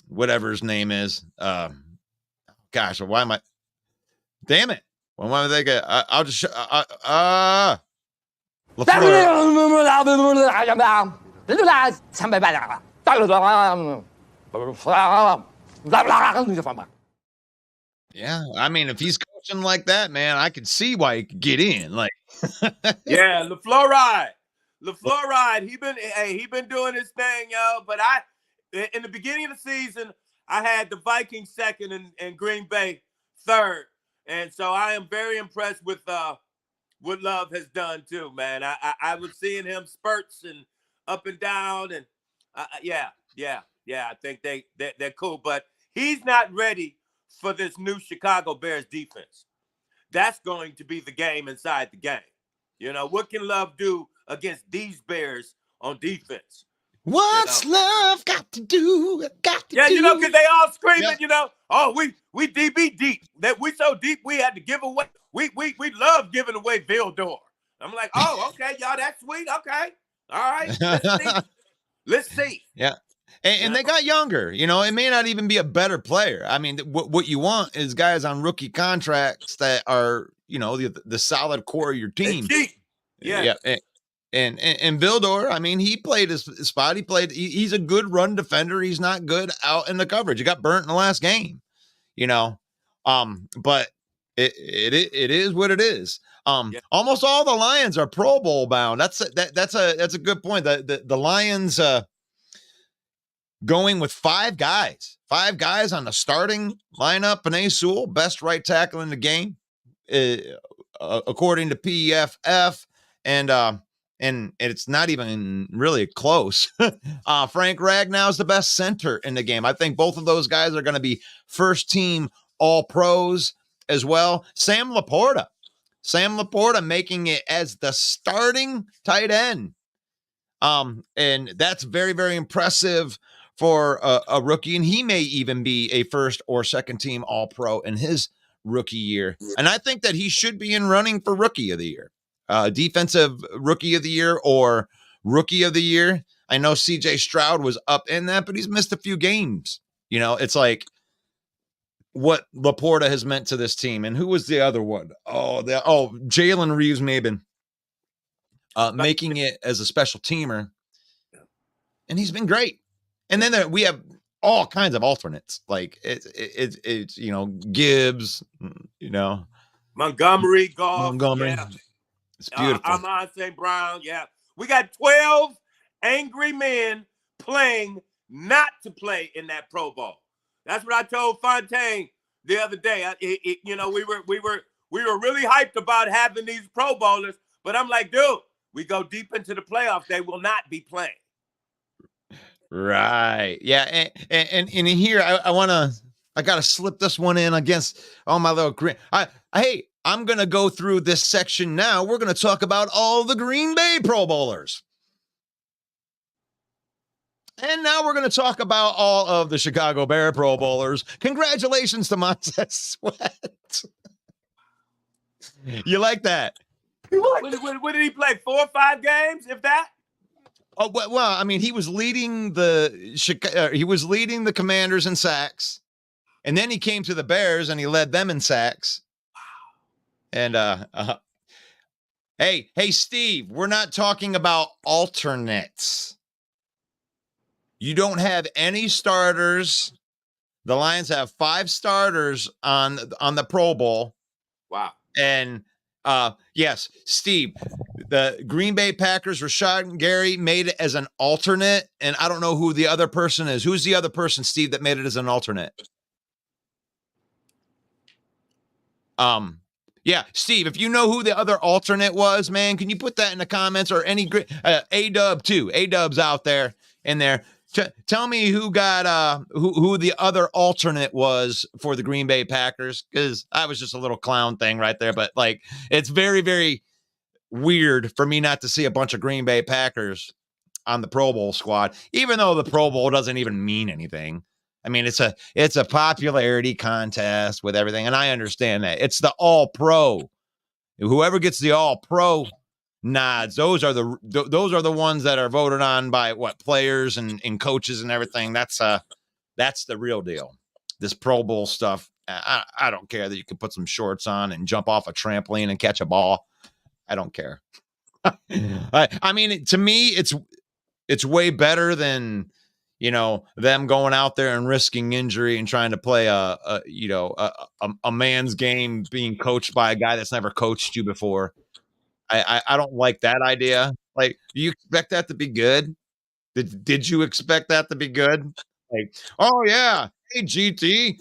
S6: whatever his name is. Gosh, why am I? Damn it! Why am I thinking? I'll just yeah, I mean, if he's coaching like that, man, I could see why he could get in. Like,
S7: yeah, LaFluoride. He been doing his thing, yo. But in the beginning of the season, I had the Vikings second and Green Bay third. And so I am very impressed with what Love has done too, man. I was seeing him spurts and up and down, and yeah. I think they're cool, but he's not ready for this new Chicago Bears defense. That's going to be the game inside the game. You know, what can Love do against these Bears on defense?
S6: What's love got to do?
S7: Yeah, you know, because they all screaming,
S6: Yeah.
S7: you know, oh, we DB deep. That we so deep we had to give away. We love giving away Vildor. I'm like, oh, okay, y'all, that's sweet. Okay. All right. Let's see.
S6: Yeah. And they got younger. You know, it may not even be a better player. I mean, what you want is guys on rookie contracts that are, you know, the solid core of your team.
S7: Yeah.
S6: And Vildor, I mean, he played his spot. He's a good run defender. He's not good out in the coverage. He got burnt in the last game, you know. But it is what it is. Almost all the Lions are Pro Bowl bound. That's a good point. The Lions going with five guys on the starting lineup. Panay Sewell, best right tackle in the game, according to PFF, and it's not even really close. Frank Ragnow's the best center in the game. I think both of those guys are going to be first team all pros as well. Sam Laporta making it as the starting tight end. And that's very, very impressive for a rookie. And he may even be a first or second team all pro in his rookie year. And I think that he should be in running for rookie of the year. Defensive rookie of the year or rookie of the year. I know CJ Stroud was up in that, but he's missed a few games. You know, it's like what Laporta has meant to this team. And who was the other one? Jalen Reeves-Maybin, making it as a special teamer. And he's been great. And then we have all kinds of alternates. Like it's you know, Gibbs, you know,
S7: Montgomery, Goff. Yeah.
S6: It's beautiful.
S7: Amon St. Brown. Yeah. We got 12 angry men playing not to play in that Pro Bowl. That's what I told Fontaine the other day. You know, we were really hyped about having these Pro Bowlers, but I'm like, dude, we go deep into the playoffs. They will not be playing.
S6: Right. Yeah. And in here, I got to slip this one in against all my little green. Hey, I'm going to go through this section now. We're going to talk about all the Green Bay Pro Bowlers. And now we're going to talk about all of the Chicago Bear Pro Bowlers. Congratulations to Montez Sweat. You like that?
S7: What did he play? 4 or 5 games, if that?
S6: Oh, well, I mean, he was leading the Commanders in sacks, and then he came to the Bears and he led them in sacks. And hey, Steve, we're not talking about alternates. You don't have any starters. The Lions have 5 starters on the Pro Bowl.
S7: Wow.
S6: And yes, Steve, the Green Bay Packers, Rashad Gary made it as an alternate, and I don't know who the other person is. Who's the other person, Steve, that made it as an alternate? Yeah, Steve, if you know who the other alternate was, man, can you put that in the comments, or any A-Dub too? A-Dub's out there in there. Tell me who got who the other alternate was for the Green Bay Packers, because I was just a little clown thing right there. But like, it's very, very weird for me not to see a bunch of Green Bay Packers on the Pro Bowl squad, even though the Pro Bowl doesn't even mean anything. I mean, it's a popularity contest with everything, and I understand that. It's the All Pro. Whoever gets the All Pro nods, those are the ones that are voted on by players and coaches and everything. That's the real deal. This Pro Bowl stuff, I don't care that you can put some shorts on and jump off a trampoline and catch a ball. I don't care. I mean, to me, it's way better than, you know, them going out there and risking injury and trying to play a man's game being coached by a guy that's never coached you before. I don't like that idea. Like, do you expect that to be good? Did you expect that to be good? Like, oh yeah, hey GT,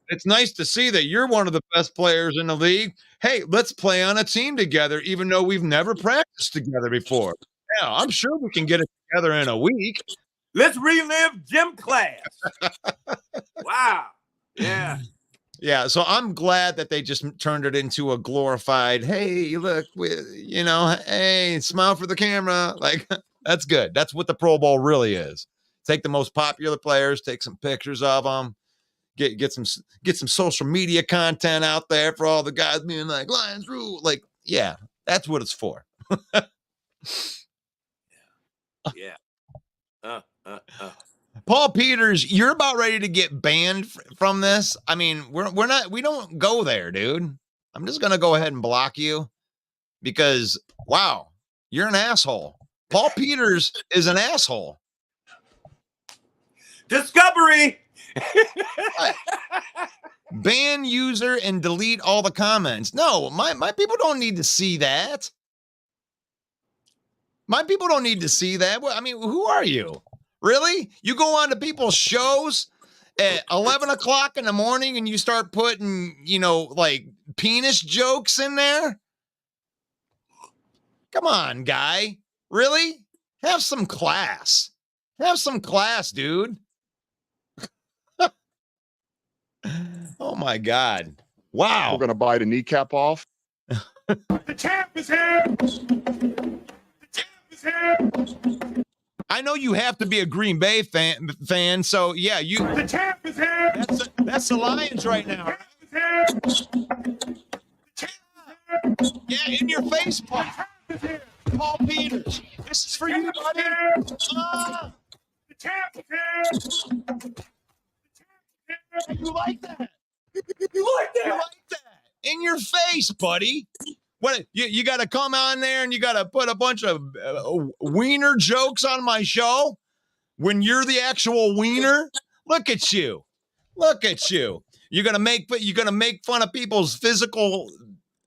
S6: it's nice to see that you're one of the best players in the league. Hey, let's play on a team together, even though we've never practiced together before. Yeah, I'm sure we can get it together in a week.
S7: Let's relive gym class. Wow. Yeah.
S6: Yeah, so I'm glad that they just turned it into a glorified, hey, look, hey, smile for the camera. Like, that's good. That's what the Pro Bowl really is. Take the most popular players, take some pictures of them, get some social media content out there for all the guys being like, Lions rule. Like, yeah, that's what it's for.
S7: Yeah.
S6: Paul Peters, you're about ready to get banned from this. I mean, we don't go there, dude. I'm just going to go ahead and block you because, wow, you're an asshole. Paul Peters is an asshole.
S7: Discovery.
S6: Ban user and delete all the comments. No, my people don't need to see that. My people don't need to see that. I mean, who are you? Really? You go on to people's shows at 11 o'clock in the morning and you start putting, like penis jokes in there? Come on, guy. Really? Have some class. Have some class, dude. Oh, my God. Wow.
S8: We're going to bite a kneecap off.
S7: The champ is here. The champ is here.
S6: I know you have to be a Green Bay fan, so yeah, you.
S7: The champ is here.
S6: That's the Lions right now. Yeah, in your face, Paul Peters. This is for you, buddy.
S7: The champ is here.
S6: You like that? You like that? In your face, buddy. What you got to come on there and you got to put a bunch of wiener jokes on my show when you're the actual wiener? Look at you. Look at you. You're gonna make fun of people's physical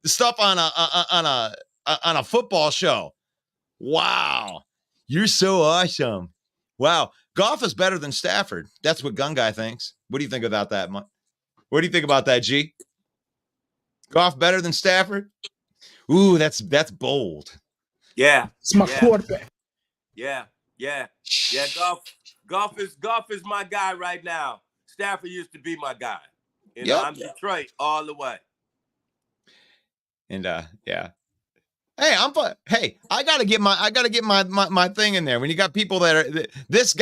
S6: stuff on a football show. Wow, you're so awesome. Wow, Goff is better than Stafford. That's what Gun Guy thinks. What do you think about that, Mike? What do you think about that, G? Goff better than Stafford? Ooh, that's bold.
S7: Yeah.
S1: It's my quarterback.
S7: Yeah. Golf is my guy right now. Stafford used to be my guy. I'm Detroit all the way.
S6: And yeah. Hey, I'm fine. Hey, I gotta get my thing in there. When you got people that are this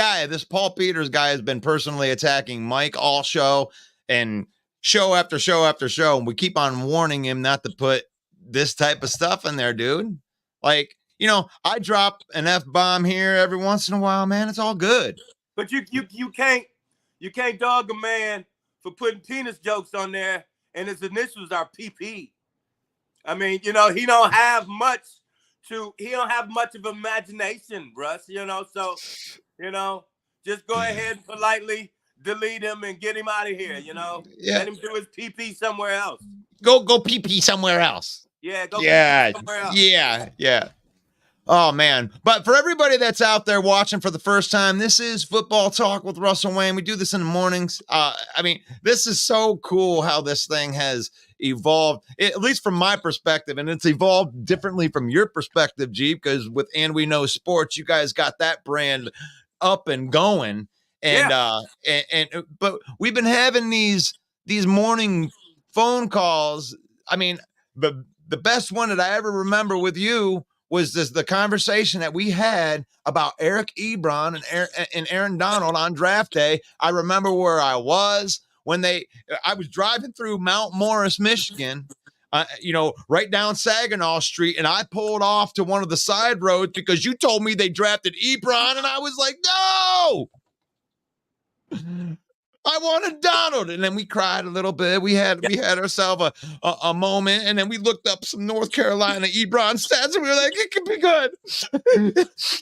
S6: Paul Peters guy has been personally attacking Mike all show and show after show after show, and we keep on warning him not to put this type of stuff in there, dude. Like, I drop an F-bomb here every once in a while, man. It's all good.
S7: But you can't dog a man for putting penis jokes on there, and his initials are PP. I mean, he don't have much of imagination, Russ, so, just go ahead and politely delete him and get him out of here,
S6: Yeah.
S7: Let him do his PP somewhere else.
S6: Go PP somewhere else.
S7: Yeah, go
S6: Yeah.
S7: somewhere else.
S6: Yeah. Oh, man. But for everybody that's out there watching for the first time, this is Football Talk with Russell Wayne. We do this in the mornings. This is so cool how this thing has evolved, at least from my perspective, and it's evolved differently from your perspective, G, because with And We Know Sports, you guys got that brand up and going. And but we've been having these morning phone calls. I mean, the best one that I ever remember with you was the conversation that we had about Eric Ebron and Aaron Donald on draft day. I remember where I was when I was driving through Mount Morris, Michigan, right down Saginaw Street, and I pulled off to one of the side roads because you told me they drafted Ebron, and I was like, no! I wanted Donald. And then we cried a little bit. We had ourselves a moment, and then we looked up some North Carolina Ebron stats, and we were like, it could be good.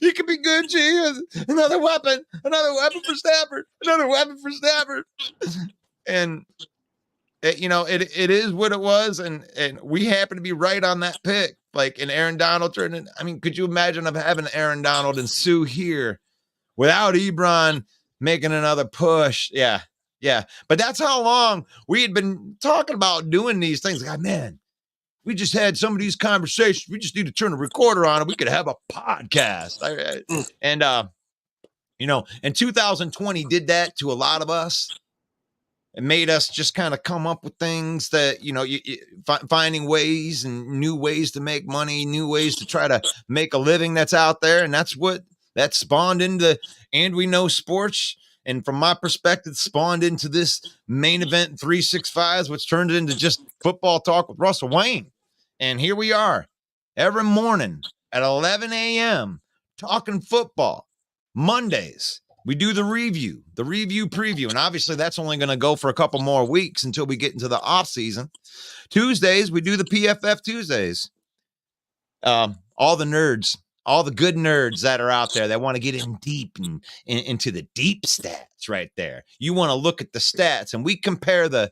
S6: It could be good, G. Another weapon for Stafford. And it is what it was, and we happen to be right on that pick. Like, and Aaron Donald turned in. I mean, could you imagine of having Aaron Donald and Sue here without Ebron making another push. Yeah. But that's how long we had been talking about doing these things. Like, man, we just had some of these conversations. We just need to turn the recorder on and we could have a podcast. And and 2020 did that to a lot of us. It made us just kind of come up with things that, finding ways and new ways to make money, new ways to try to make a living that's out there. And that's what that spawned into, and we know sports. And from my perspective, spawned into this main event 365s, which turned into just football talk with Russell Wayne. And here we are every morning at 11 a.m. talking football. Mondays, we do the review preview. And obviously that's only going to go for a couple more weeks until we get into the off season. Tuesdays, we do the PFF Tuesdays. All the nerds, all the good nerds that are out there that want to get in deep and into the deep stats right there. You want to look at the stats, and we compare the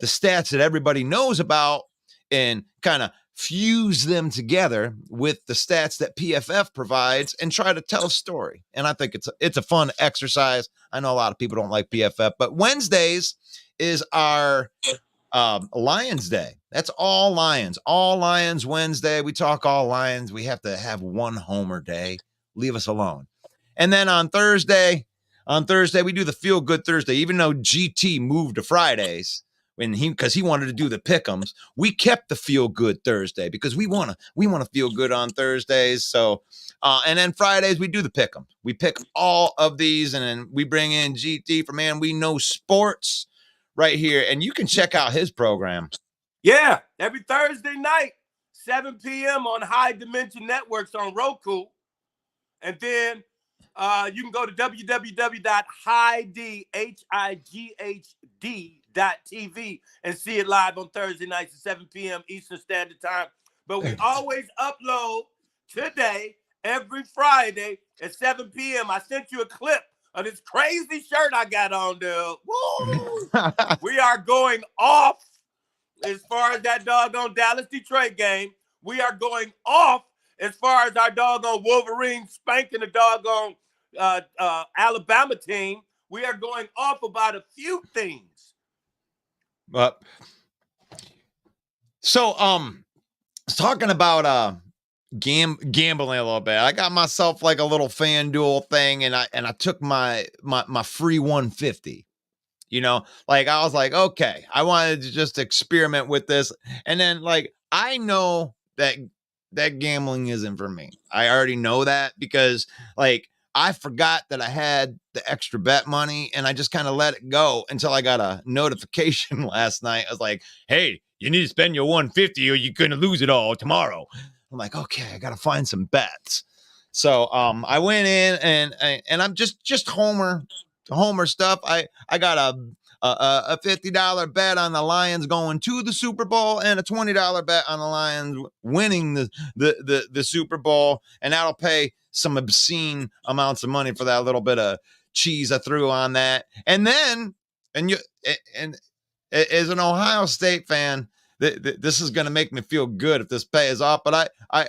S6: stats that everybody knows about and kind of fuse them together with the stats that PFF provides and try to tell a story. And I think it's a fun exercise. I know a lot of people don't like PFF, but Wednesdays is our Lions Day. That's all Lions Wednesday. We talk all Lions. We have to have one homer day. Leave us alone. And then on Thursday, we do the Feel Good Thursday. Even though GT moved to Fridays, because he wanted to do the Pickems, we kept the Feel Good Thursday because we want to feel good on Thursdays. So, and then Fridays we do the Pickems. We pick all of these, and then we bring in GT for Man We Know Sports right here, and you can check out his program.
S7: Yeah, every Thursday night, 7 p.m. on High Dimension Networks on Roku, and then you can go to www.higd.tv and see it live on Thursday nights at 7 p.m. Eastern Standard Time. But we always upload today, every Friday at 7 p.m. I sent you a clip of this crazy shirt I got on, dude. Woo! We are going off as far as that doggone Dallas-Detroit game. We are going off as far as our doggone Wolverines spanking the doggone Alabama team. We are going off about a few things.
S6: So talking about gambling a little bit. I got myself like a little FanDuel thing, and I took my free 150. Like I was like, okay, I wanted to just experiment with this, and then like I know that gambling isn't for me. I already know that because like I forgot that I had the extra bet money, and I just kind of let it go until I got a notification last night. I was like, hey, you need to spend your 150 or you're going to lose it all tomorrow. I'm like, okay, I got to find some bets. So I went in and I'm just homer stuff. I got a $50 bet on the Lions going to the Super Bowl and a $20 bet on the Lions winning the Super Bowl, and that'll pay some obscene amounts of money for that little bit of cheese I threw on that. And then and as an Ohio State fan, this is going to make me feel good if this pays off. But I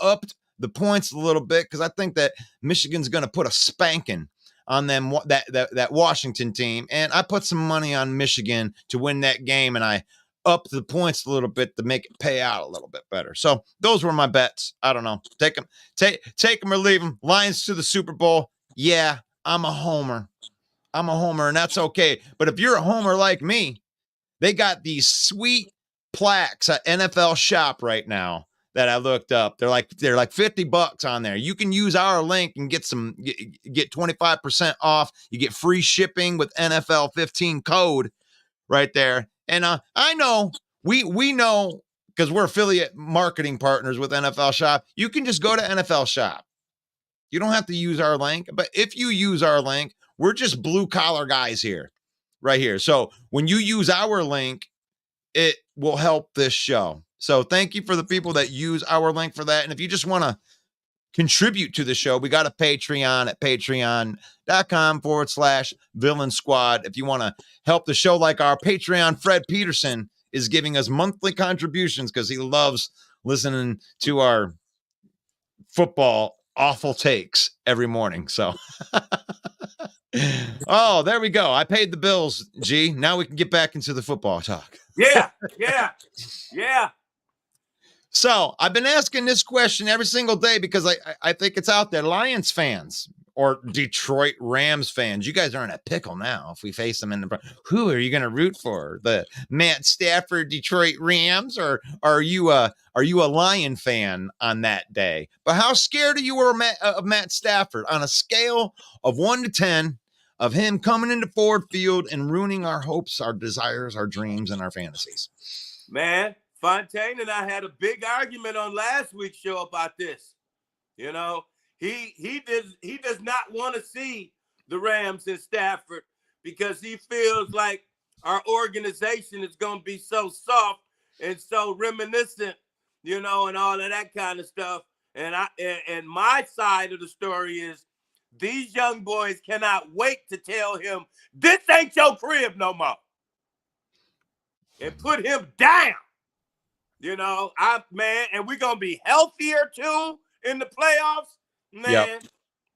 S6: upped the points a little bit because I think that Michigan's going to put a spanking on them, that Washington team. And I put some money on Michigan to win that game, and I upped the points a little bit to make it pay out a little bit better. So those were my bets. I don't know. Take them or leave them. Lions to the Super Bowl. Yeah, I'm a homer, and that's okay. But if you're a homer like me, they got these sweet plaques at NFL Shop right now that I looked up. They're like $50 on there. You can use our link and get 25% off. You get free shipping with NFL 15 code right there. And I know we know because we're affiliate marketing partners with NFL Shop. You can just go to NFL Shop. You don't have to use our link, but if you use our link, we're just blue collar guys here, right here. So when you use our link, it will help this show. So thank you for the people that use our link for that. And if you just want to contribute to the show, we got a Patreon at patreon.com/Villain Squad. If you want to help the show, like our Patreon, Fred Peterson is giving us monthly contributions because he loves listening to our football awful takes every morning. So, oh, there we go. I paid the bills, G. Now we can get back into the football talk.
S7: Yeah.
S6: So I've been asking this question every single day because I think it's out there. Lions fans or Detroit Rams fans, you guys are in a pickle now. If we face them in the, who are you going to root for? The Matt Stafford Detroit Rams, or are you a Lion fan on that day? But how scared are you of Matt Stafford on a scale of 1 to 10 of him coming into Ford Field and ruining our hopes, our desires, our dreams, and our fantasies?
S7: Man, Fontaine and I had a big argument on last week's show about this. You know, he does not want to see the Rams in Stafford because he feels like our organization is going to be so soft and so reminiscent, you know, and all of that kind of stuff. And my side of the story is these young boys cannot wait to tell him this ain't your crib no more and put him down. You know, and we're going to be healthier too in the playoffs. Man,
S6: Yep.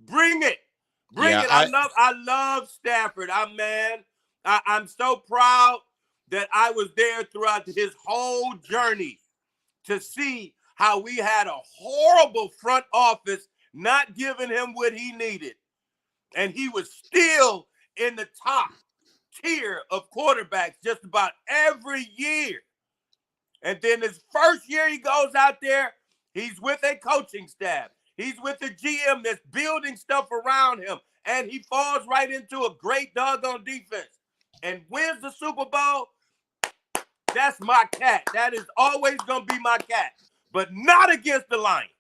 S7: Bring it.
S6: Yeah,
S7: it. I love Stafford. I'm so proud that I was there throughout his whole journey to see how we had a horrible front office not giving him what he needed. And he was still in the top tier of quarterbacks just about every year. And then his first year he goes out there, he's with a coaching staff. He's with a GM that's building stuff around him. And he falls right into a great doggone defense and wins the Super Bowl. That's my cat. That is always going to be my cat. But not against the Lions.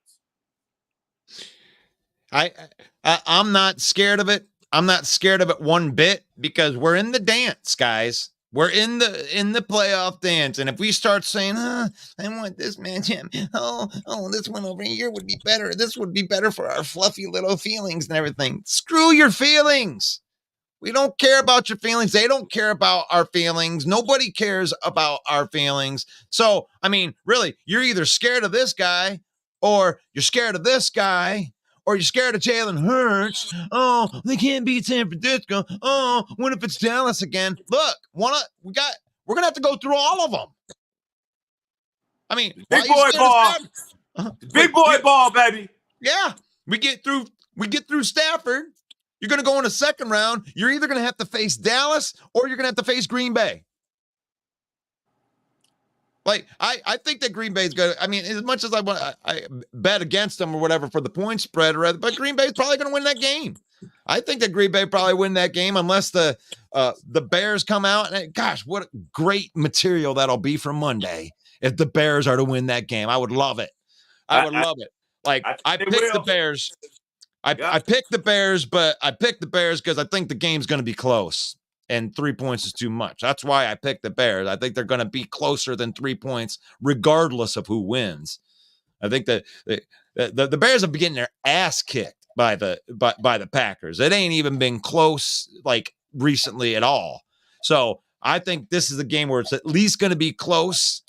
S6: I'm not scared of it. I'm not scared of it one bit because we're in the dance, guys. We're in the playoff dance, and if we start saying, I want this matchup, this one over here would be better. This would be better for our fluffy little feelings and everything. Screw your feelings. We don't care about your feelings. They don't care about our feelings. Nobody cares about our feelings. So, I mean, really, you're either scared of this guy, or you're scared of this guy, or you're scared of Jalen Hurts. Oh, they can't beat San Francisco. Oh, what if it's Dallas again? Look, we're gonna have to go through all of them. I mean,
S7: Big boy ball. Big boy ball, baby.
S6: Yeah, we get through Stafford. You're gonna go in a second round. You're either gonna have to face Dallas or you're gonna have to face Green Bay. Like, I think that Green Bay's good. I mean, as much as I bet against them or whatever for the point spread, but Green Bay's probably going to win that game. I think that Green Bay probably win that game unless the Bears come out. And gosh, what great material that'll be for Monday if the Bears are to win that game. I would love it. I would love it. Like, I picked the Bears. I picked the Bears, but I picked the Bears because I think the game's going to be close. And 3 points is too much. That's why I picked the Bears. I think they're going to be closer than 3 points, regardless of who wins. I think that the Bears have been getting their ass kicked by the Packers. It ain't even been close like recently at all. So I think this is a game where it's at least going to be close,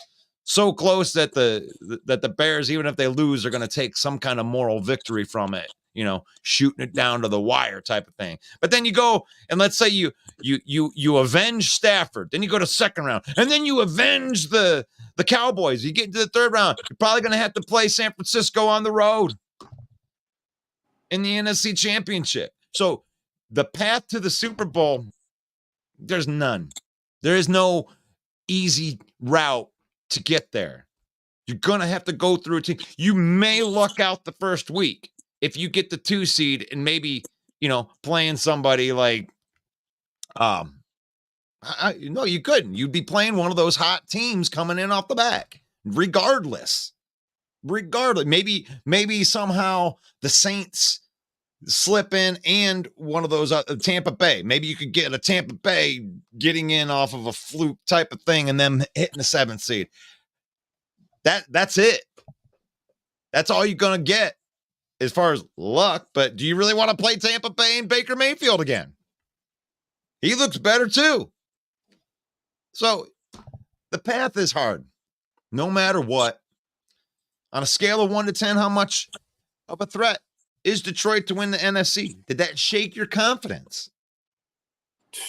S6: so close that the Bears, even if they lose, are going to take some kind of moral victory from it. You know, shooting it down to the wire type of thing. But then you go and let's say you avenge Stafford. Then you go to second round, and then you avenge the Cowboys. You get into the third round. You're probably going to have to play San Francisco on the road in the NFC Championship. So the path to the Super Bowl, there's none. There is no easy route to get there. You're going to have to go through a team. You may luck out the first week if you get the 2 seed and maybe, playing somebody like, no, you couldn't. You'd be playing one of those hot teams coming in off the back, regardless. Maybe somehow the Saints slip in and one of those Tampa Bay. Maybe you could get a Tampa Bay getting in off of a fluke type of thing and them hitting the 7th seed. That's it. That's all you're going to get as far as luck. But do you really want to play Tampa Bay and Baker Mayfield again? He looks better too. So the path is hard, no matter what. On a scale of 1 to 10, how much of a threat is Detroit to win the NFC? Did that shake your confidence?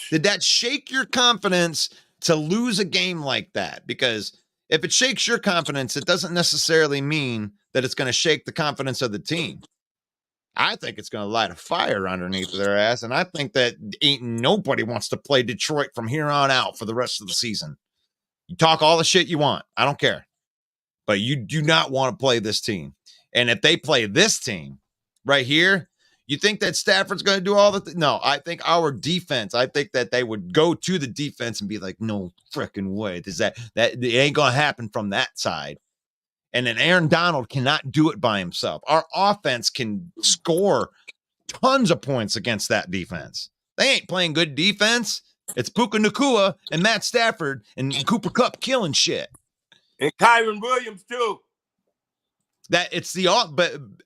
S6: Did that shake your confidence to lose a game like that? Because if it shakes your confidence, it doesn't necessarily mean that it's going to shake the confidence of the team. I think it's going to light a fire underneath their ass, and I think that ain't nobody wants to play Detroit from here on out for the rest of the season. You talk all the shit you want. I don't care. But you do not want to play this team. And if they play this team right here, you think that Stafford's going to do all the no, I think our defense, I think that they would go to the defense and be like, no freaking way. That it ain't going to happen from that side. And then Aaron Donald cannot do it by himself. Our offense can score tons of points against that defense. They ain't playing good defense. It's Puka Nacua and Matt Stafford and Cooper Kupp killing shit.
S7: And Kyron Williams too.
S6: That it's the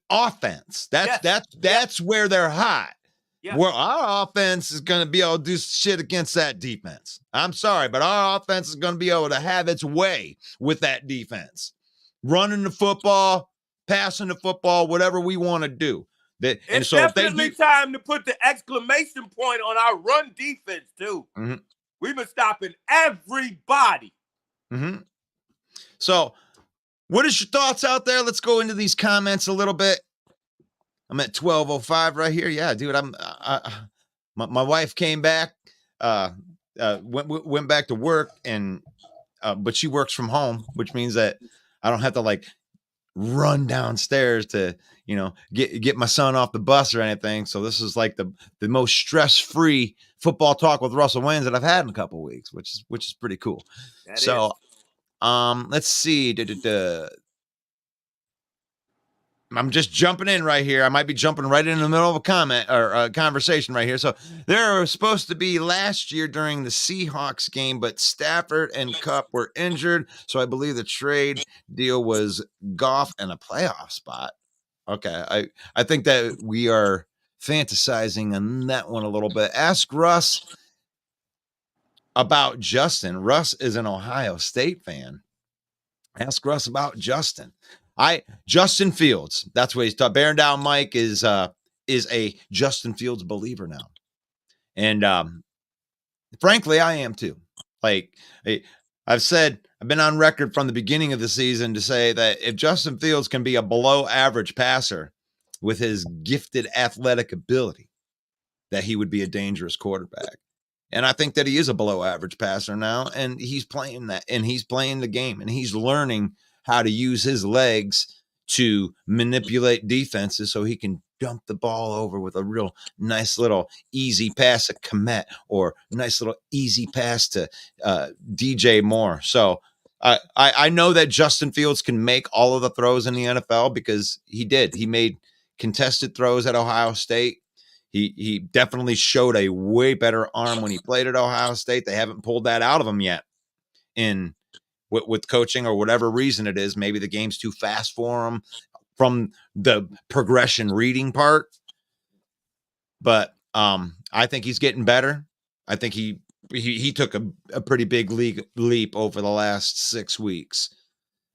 S6: offense. That's
S7: Yes.
S6: where they're hot.
S7: Yeah.
S6: Where our offense is going to be able to do shit against that defense. I'm sorry, but our offense is going to be able to have its way with that defense. Running the football, passing the football, whatever we want to do.
S7: It's definitely time to put the exclamation point on our run defense too.
S6: Mm-hmm.
S7: We've been stopping everybody.
S6: Mm-hmm. So, what is your thoughts out there? Let's go into these comments a little bit. I'm at 12:05 right here. Yeah, dude. My wife came back, went back to work, and but she works from home, which means that I don't have to like run downstairs to get my son off the bus or anything. So this is like the most stress-free football talk with Russell Waynes that I've had in a couple of weeks, which is pretty cool. Let's see. I'm just jumping in right here. I might be jumping right in the middle of a comment or a conversation right here. So there was supposed to be last year during the Seahawks game, but Stafford and Kupp were injured. So I believe the trade deal was Goff and a playoff spot. Okay. I think that we are fantasizing on that one a little bit. Ask Russ about Justin. Russ is an Ohio State fan. Ask Russ about Justin. Justin Fields. That's what he's talking. Bearing Down Mike is a Justin Fields believer now, and frankly, I am too. Like I've been on record from the beginning of the season to say that if Justin Fields can be a below average passer with his gifted athletic ability, that he would be a dangerous quarterback. And I think that he is a below average passer now, and he's playing that, and he's playing the game, and he's learning how to use his legs to manipulate defenses so he can dump the ball over with a real nice little easy pass to Kmet or nice little easy pass to DJ Moore. So I know that Justin Fields can make all of the throws in the NFL because he did. He made contested throws at Ohio State. He definitely showed a way better arm when he played at Ohio State. They haven't pulled that out of him yet with coaching or whatever reason it is. Maybe the game's too fast for him from the progression reading part. But I think he's getting better. I think he took a pretty big leap over the last 6 weeks.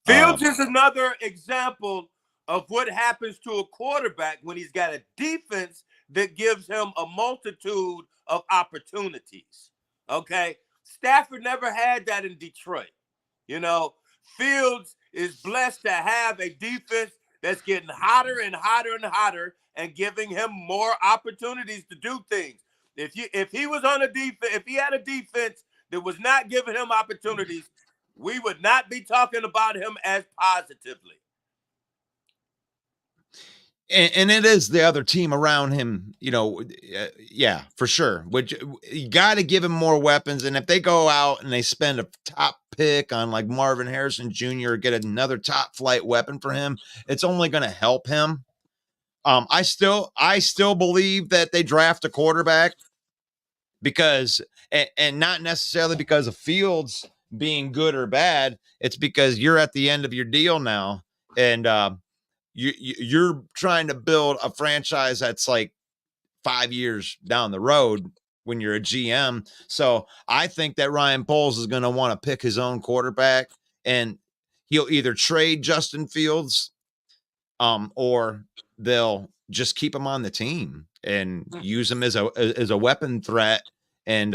S7: Fields is another example of what happens to a quarterback when he's got a defense that gives him a multitude of opportunities. Okay? Stafford never had that in Detroit. Fields is blessed to have a defense that's getting hotter and hotter and hotter and giving him more opportunities to do things. If he was on a defense, if he had a defense that was not giving him opportunities, we would not be talking about him as positively.
S6: And it is the other team around him, yeah, for sure. Which you got to give him more weapons. And if they go out and they spend a top pick on like Marvin Harrison Jr. or get another top flight weapon for him, it's only going to help him. I still believe that they draft a quarterback because, and not necessarily because of Fields being good or bad. It's because you're at the end of your deal now, and you're trying to build a franchise that's like 5 years down the road when you're a GM. So I think that Ryan Poles is going to want to pick his own quarterback, and he'll either trade Justin Fields or they'll just keep him on the team and use him as a weapon threat and,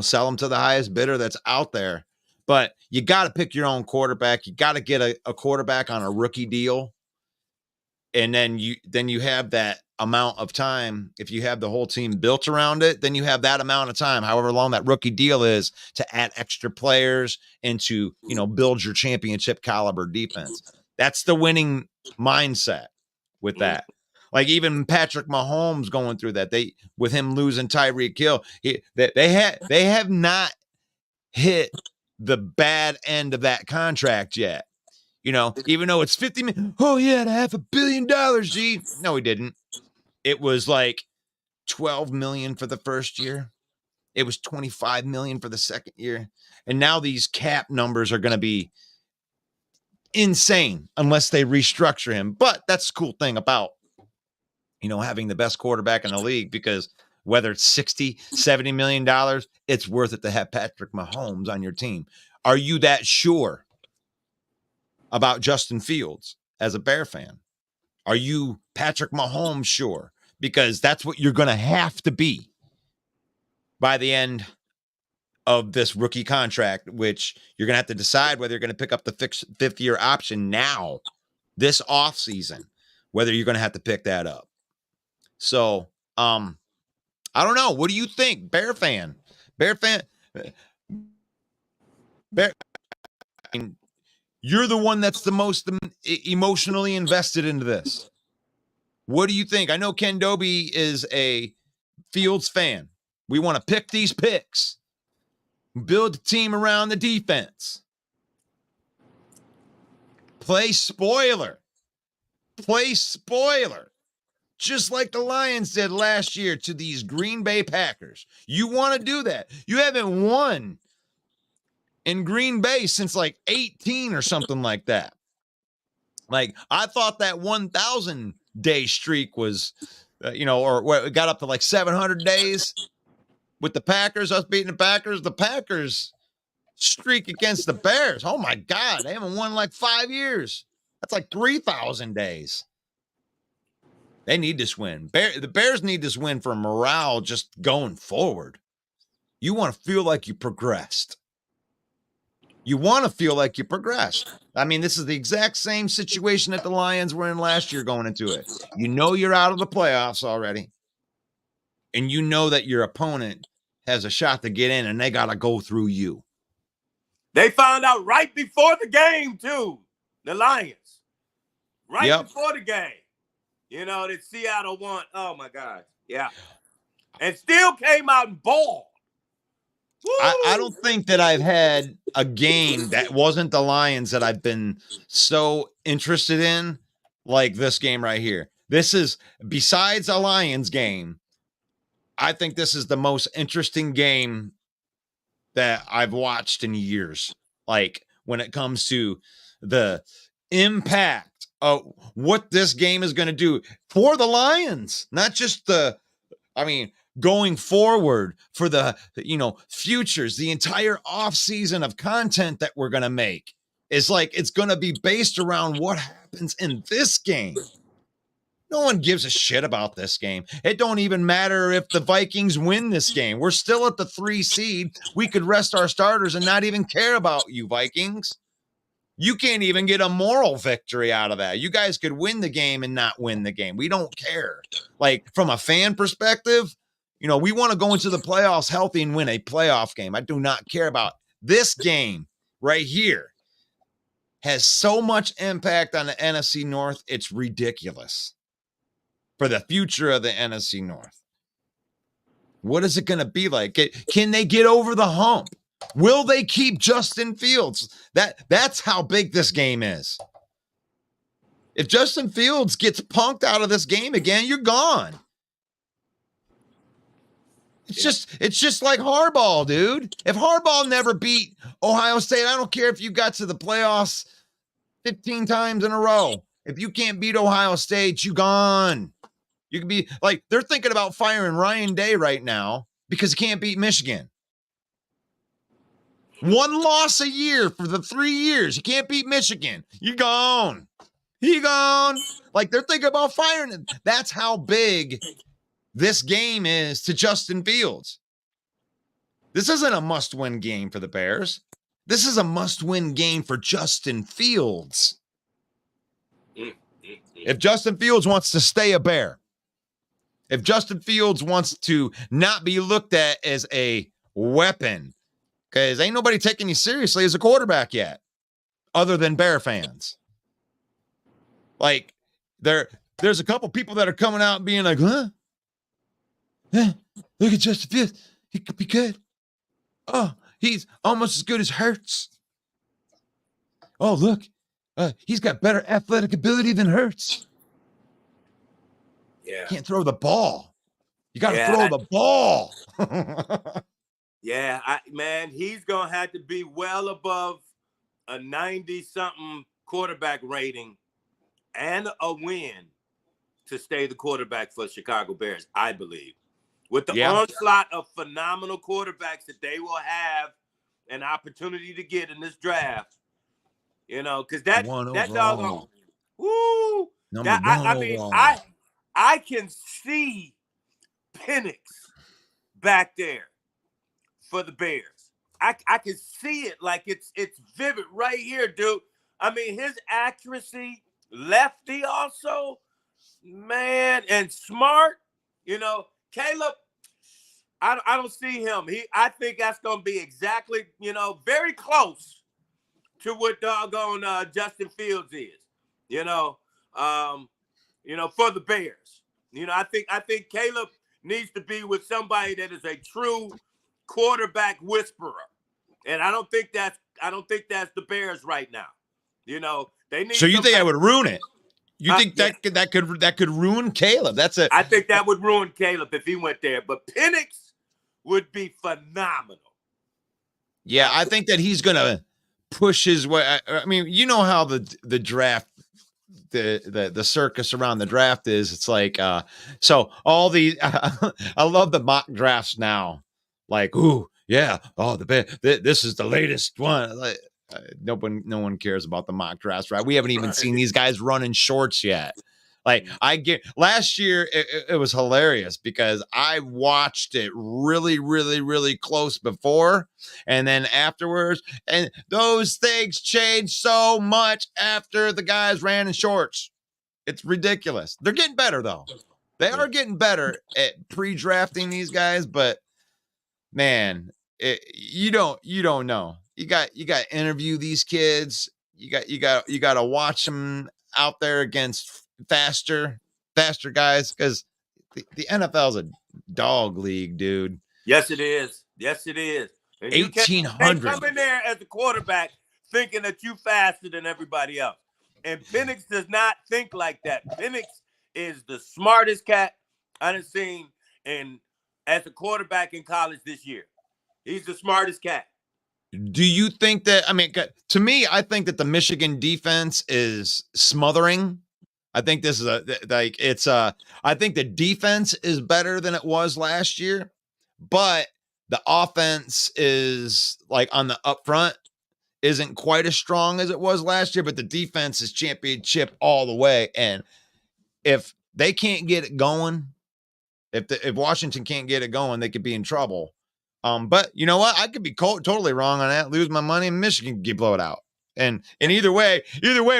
S6: sell him to the highest bidder that's out there. But you got to pick your own quarterback. You got to get a quarterback on a rookie deal. And then you have that amount of time. If you have the whole team built around it, then you have that amount of time, however long that rookie deal is, to add extra players and to, build your championship caliber defense. That's the winning mindset with that. Like even Patrick Mahomes going through that, with him losing Tyreek Hill, they have not hit the bad end of that contract yet. Even though it's $50 million, oh yeah, $500 million, G. No, he didn't. It was like $12 million for the first year. It was $25 million for the second year. And now these cap numbers are going to be insane unless they restructure him. But that's the cool thing about, having the best quarterback in the league, because whether it's $60, $70 million, it's worth it to have Patrick Mahomes on your team. Are you that sure about Justin Fields as a Bear fan? Are you Patrick Mahomes sure? Because that's what you're going to have to be by the end of this rookie contract, which you're going to have to decide whether you're going to pick up the fifth-year option now, this offseason, whether you're going to have to pick that up. So, I don't know. What do you think, Bear fan? You're the one that's the most emotionally invested into this. What do you think? I know Ken Doby is a Fields fan. We want to pick these picks, build a team around the defense, play spoiler, just like the Lions did last year to these Green Bay Packers. You want to do that. You haven't won in Green Bay since like 18 or something like that. Like, I thought that 1,000-day streak was, or it got up to like 700 days with the Packers, us beating the Packers. The Packers streak against the Bears. Oh, my God. They haven't won in like 5 years. That's like 3,000 days. They need this win. The Bears need this win for morale just going forward. You want to feel like you progressed. I mean, this is the exact same situation that the Lions were in last year going into it. You're out of the playoffs already. And you know that your opponent has a shot to get in, and they got to go through you.
S7: They found out right before the game, too, the Lions. Before the game. That Seattle won. Oh, my God. Yeah. And still came out and balled.
S6: I don't think that I've had a game that wasn't the Lions that I've been so interested in like this game right here. This is, besides a Lions game, I think this is the most interesting game that I've watched in years. Like, when it comes to the impact of what this game is going to do for the Lions, not just going forward for the, futures, the entire offseason of content that we're going to make is like, it's going to be based around what happens in this game. No one gives a shit about this game. It don't even matter if the Vikings win this game. We're still at the 3 seed. We could rest our starters and not even care about you, Vikings. You can't even get a moral victory out of that. You guys could win the game and not win the game. We don't care. Like, from a fan perspective, we want to go into the playoffs healthy and win a playoff game. I do not care about this game right here. Has so much impact on the NFC North. It's ridiculous. For the future of the NFC North. What is it going to be like? Can they get over the hump? Will they keep Justin Fields? That's how big this game is. If Justin Fields gets punked out of this game again, you're gone. It's just like Harbaugh, dude. If Harbaugh never beat Ohio State, I don't care if you got to the playoffs 15 times in a row. If you can't beat Ohio State, you gone. You can be like, they're thinking about firing Ryan Day right now because he can't beat Michigan. One loss a year for the 3 years. You can't beat Michigan. You're gone. He gone. Like they're thinking about firing him. That's how big this game is to Justin Fields. This isn't a must-win game for the Bears. This is a must-win game for Justin Fields. If Justin Fields wants to stay a Bear, if Justin Fields wants to not be looked at as a weapon, because ain't nobody taking you seriously as a quarterback yet, other than Bear fans. Like, there's a couple people that are coming out and being like, huh? Yeah, look at Justin Fields. He could be good. Oh, he's almost as good as Hurts. Oh, look. He's got better athletic ability than Hurts.
S7: Yeah.
S6: Can't throw the ball. You got to throw the ball.
S7: Yeah, man, he's going to have to be well above a 90-something quarterback rating and a win to stay the quarterback for Chicago Bears, I believe. With the onslaught of phenomenal quarterbacks that they will have an opportunity to get in this draft, you know, because that doggone, woo, I can see Penix back there for the Bears. I can see it like it's vivid right here, dude. I mean, his accuracy, lefty also, man, and smart. You know, Caleb, I don't see him. I think that's going to be exactly, you know, very close to what doggone Justin Fields is. You know, for the Bears. You know, I think Caleb needs to be with somebody that is a true quarterback whisperer, and I don't think that's the Bears right now. You know, they need.
S6: So you think I would ruin it? You think that could ruin Caleb?
S7: I think that would ruin Caleb if he went there. But Penix would be phenomenal.
S6: Yeah, I think that he's gonna push his way. I mean, you know how the draft, the circus around the draft is. It's like so all the I love the mock drafts now. Like, ooh, yeah, this is the latest one. Like, no one cares about the mock drafts, right? We haven't even seen these guys running shorts yet. Like, I get last year, it was hilarious because I watched it really, really, really close before, and then afterwards, and those things changed so much after the guys ran in shorts. It's ridiculous. They're getting better though. They are getting better at pre-drafting these guys, but man, you don't know. You got to interview these kids. You got to watch them out there against faster guys, because the NFL is a dog league, dude.
S7: Yes, it is. Yes, it is. And
S6: 1,800.
S7: You come in there as a quarterback thinking that you faster than everybody else. And Penix does not think like that. Penix is the smartest cat I've seen as a quarterback in college this year. He's the smartest cat.
S6: Do you think that, I mean, to me, I think that the Michigan defense is smothering. I think this is I think the defense is better than it was last year, but the offense is like on the up front isn't quite as strong as it was last year, but the defense is championship all the way. And if they can't get it going, if Washington can't get it going, they could be in trouble. But you know what? I could be totally wrong on that. Lose my money, and Michigan could get blown out. And either way,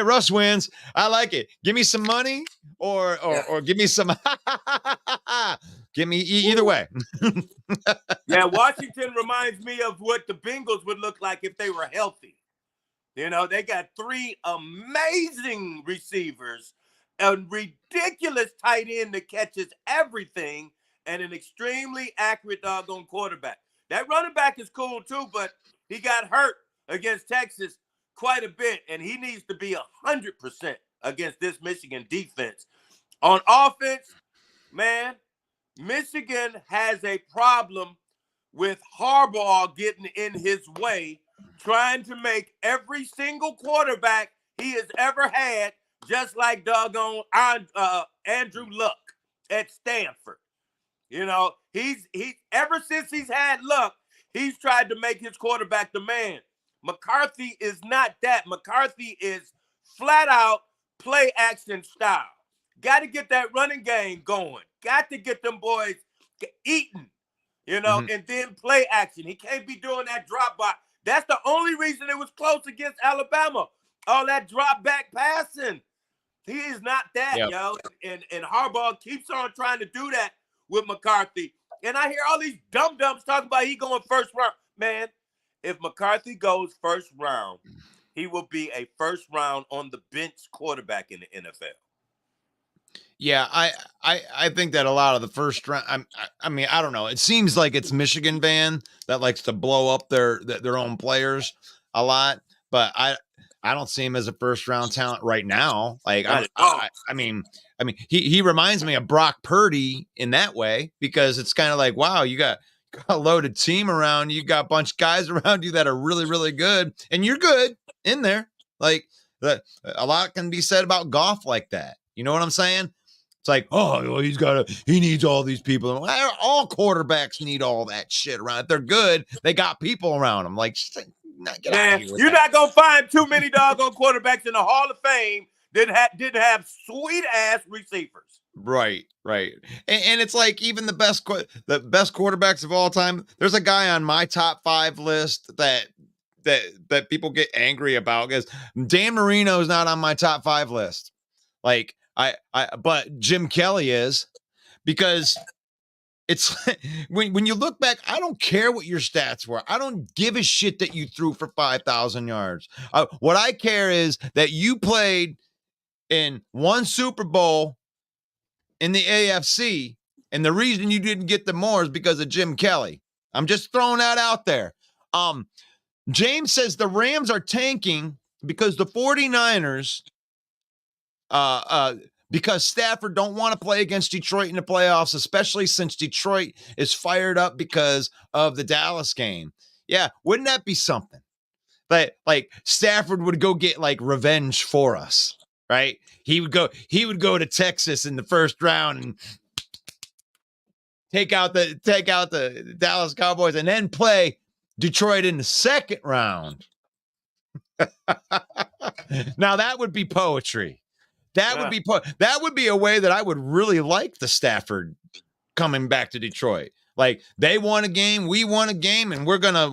S6: Russ wins. I like it. Give me some money, or give me some. Give me either way.
S7: Yeah, Washington reminds me of what the Bengals would look like if they were healthy. You know, they got 3 amazing receivers, a ridiculous tight end that catches everything, and an extremely accurate doggone quarterback. That running back is cool too, but he got hurt against Texas quite a bit, and he needs to be 100% against this Michigan defense. On offense, man, Michigan has a problem with Harbaugh getting in his way, trying to make every single quarterback he has ever had just like doggone Andrew Luck at Stanford. You know, he's ever since he's had Luck, he's tried to make his quarterback the man. McCarthy is not that. McCarthy is flat out play action style. Got to get that running game going. Got to get them boys eating, and then play action. He can't be doing that drop back. That's the only reason it was close against Alabama. All that drop back passing. He is not that, yo. And Harbaugh keeps on trying to do that with McCarthy. And I hear all these dum-dums talking about he going first round. Man, if McCarthy goes first round, he will be a first round on the bench quarterback in the NFL.
S6: Yeah, I think that a lot of the first round. I mean, I don't know. It seems like it's Michigan Van that likes to blow up their own players a lot, but I don't see him as a first round talent right now. Like I mean, he reminds me of Brock Purdy in that way, because it's kind of like, wow, you got a loaded team around you, got a bunch of guys around you that are really, really good, and you're good in there. Like a lot can be said about Goff like that. You know what I'm saying? It's like, oh, well, he needs all these people. All quarterbacks need all that shit around. If they're good, they got people around them. Like, get out of here.
S7: You're not gonna find too many doggone quarterbacks in the Hall of Fame that didn't have sweet ass receivers.
S6: Right. And it's like, even the best quarterbacks of all time. There's a guy on my top 5 list that people get angry about, because Dan Marino is not on my top 5 list. Like, but Jim Kelly is, because it's when you look back, I don't care what your stats were. I don't give a shit that you threw for 5,000 yards. What I care is that you played in one Super Bowl in the AFC, and the reason you didn't get the more is because of Jim Kelly. I'm just throwing that out there. James says the Rams are tanking because the 49ers because Stafford don't want to play against Detroit in the playoffs, especially since Detroit is fired up because of the Dallas game. Yeah, wouldn't that be something? But like, Stafford would go get like revenge for us, right? He would go to Texas in the first round and take out the Dallas Cowboys, and then play Detroit in the second round. Now that would be poetry. That would be a way that I would really like the Stafford coming back to Detroit. Like, they won a game, we won a game, and we're gonna,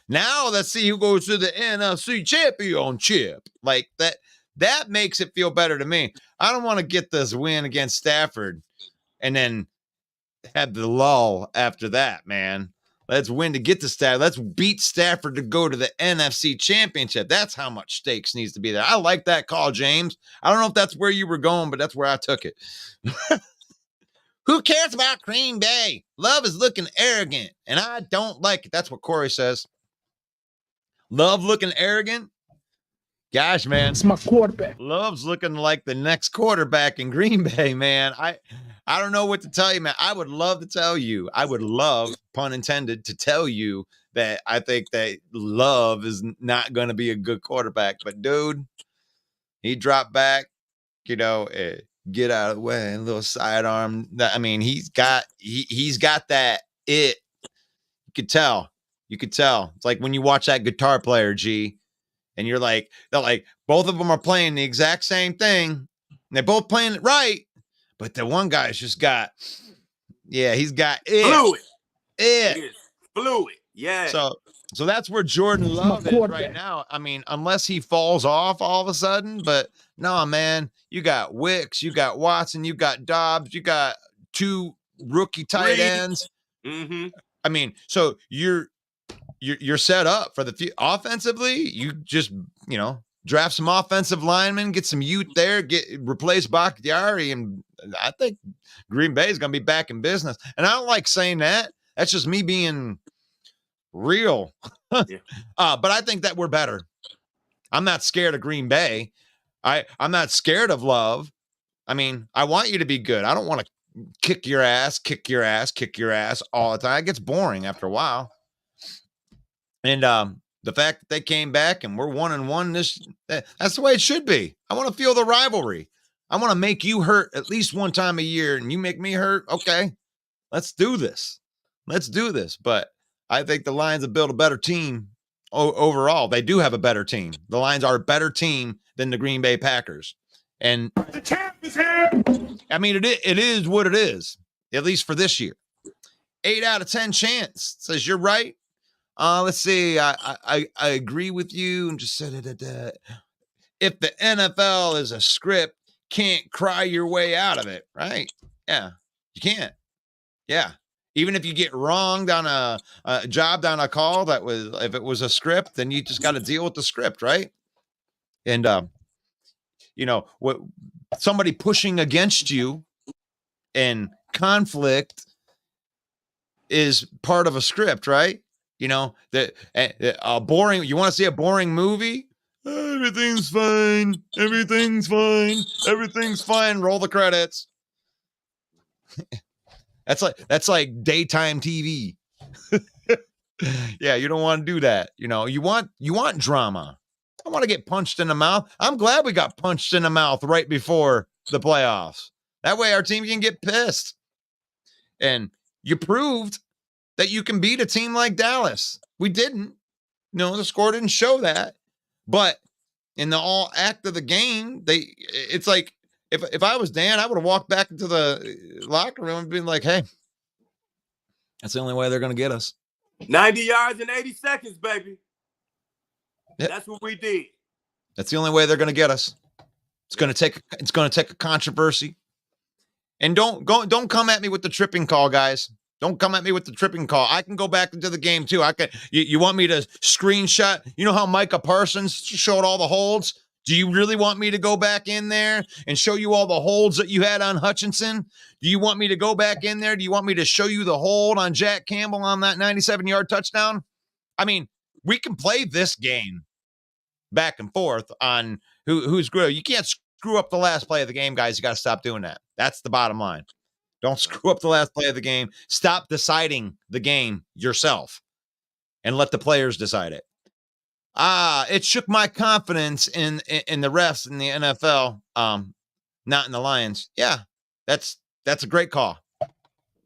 S6: now let's see who goes to the NFC Championship. Like, that makes it feel better to me. I don't want to get this win against Stafford and then have the lull after that, man. Let's win to get to Stafford. Let's beat Stafford to go to the NFC Championship. That's how much stakes needs to be there. I like that call, James. I don't know if that's where you were going, but that's where I took it. Who cares about Green Bay? Love is looking arrogant, and I don't like it. That's what Corey says. Love looking arrogant? Gosh, man.
S9: It's my quarterback.
S6: Love's looking like the next quarterback in Green Bay, man. I don't know what to tell you, man. I would love to tell you. I would love, pun intended, to tell you that I think that Love is not going to be a good quarterback. But, dude, he dropped back, get out of the way, a little sidearm. I mean, he's got that it. You could tell. It's like when you watch that guitar player, G, and you're like, both of them are playing the exact same thing. And they're both playing it right. But the one guy's just got, he's got it.
S7: Fluid.
S6: It.
S7: It is fluid. Yeah.
S6: So that's where Jordan Love is right now. I mean, unless he falls off all of a sudden, but no, man, you got Wicks, you got Watson, you got Dobbs, you got 2 rookie tight ends.
S7: Mm-hmm.
S6: I mean, so you're set up for the offensively. You just, draft some offensive linemen, get some youth there, replace Bakhtiari, and I think Green Bay is going to be back in business. And I don't like saying that. That's just me being real. But I think that we're better. I'm not scared of Green Bay. I'm not scared of Love. I mean, I want you to be good. I don't want to kick your ass all the time. It gets boring after a while. And the fact that they came back and we're 1-1, that's the way it should be. I want to feel the rivalry. I want to make you hurt at least one time a year, and you make me hurt. Okay, let's do this. But I think the Lions have built a better team overall. They do have a better team. The Lions are a better team than the Green Bay Packers. And the champ is here. I mean, it is what it is, at least for this year. 8 out of 10 chance says you're right. Let's see. I agree with you and just said it. If the NFL is a script, can't cry your way out of it, right? Yeah, you can't. Yeah. Even if you get wronged on a job, down a call, if it was a script, then you just got to deal with the script, right? And, what somebody pushing against you and conflict is part of a script, right? A boring, you want to see a boring movie? Everything's fine. Everything's fine. Everything's fine. Roll the credits. That's like daytime TV. Yeah, you don't want to do that. You want drama. I want to get punched in the mouth. I'm glad we got punched in the mouth right before the playoffs. That way our team can get pissed. And you proved that you can beat a team like Dallas. We didn't. The score didn't show that. But in the all act of the game, it's like, if I was Dan, I would have walked back into the locker room and been like, hey, that's the only way they're going to get us.
S7: 90 yards in 80 seconds, baby.
S6: Yep.
S7: That's what we did.
S6: That's the only way they're going to get us. It's going to take a controversy. And don't come at me with the tripping call, guys. Don't come at me with the tripping call. I can go back into the game too. You want me to screenshot? You know how Micah Parsons showed all the holds? Do you really want me to go back in there and show you all the holds that you had on Hutchinson? Do you want me to go back in there? Do you want me to show you the hold on Jack Campbell on that 97-yard touchdown? I mean, we can play this game back and forth on who's good. You can't screw up the last play of the game, guys. You got to stop doing that. That's the bottom line. Don't screw up the last play of the game. Stop deciding the game yourself and let the players decide it. It shook my confidence in the refs in the NFL, not in the Lions. Yeah, that's a great call.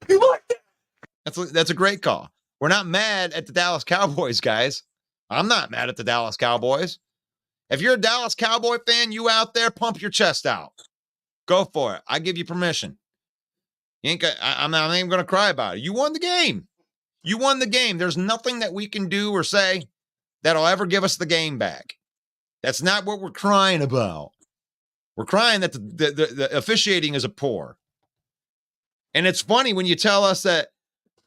S6: You like that? That's a great call. We're not mad at the Dallas Cowboys, guys. I'm not mad at the Dallas Cowboys. If you're a Dallas Cowboy fan, you out there, pump your chest out. Go for it. I give you permission. I'm not even going to cry about it. You won the game. You won the game. There's nothing that we can do or say that'll ever give us the game back. That's not what we're crying about. We're crying that the officiating is a poor. And it's funny when you tell us that,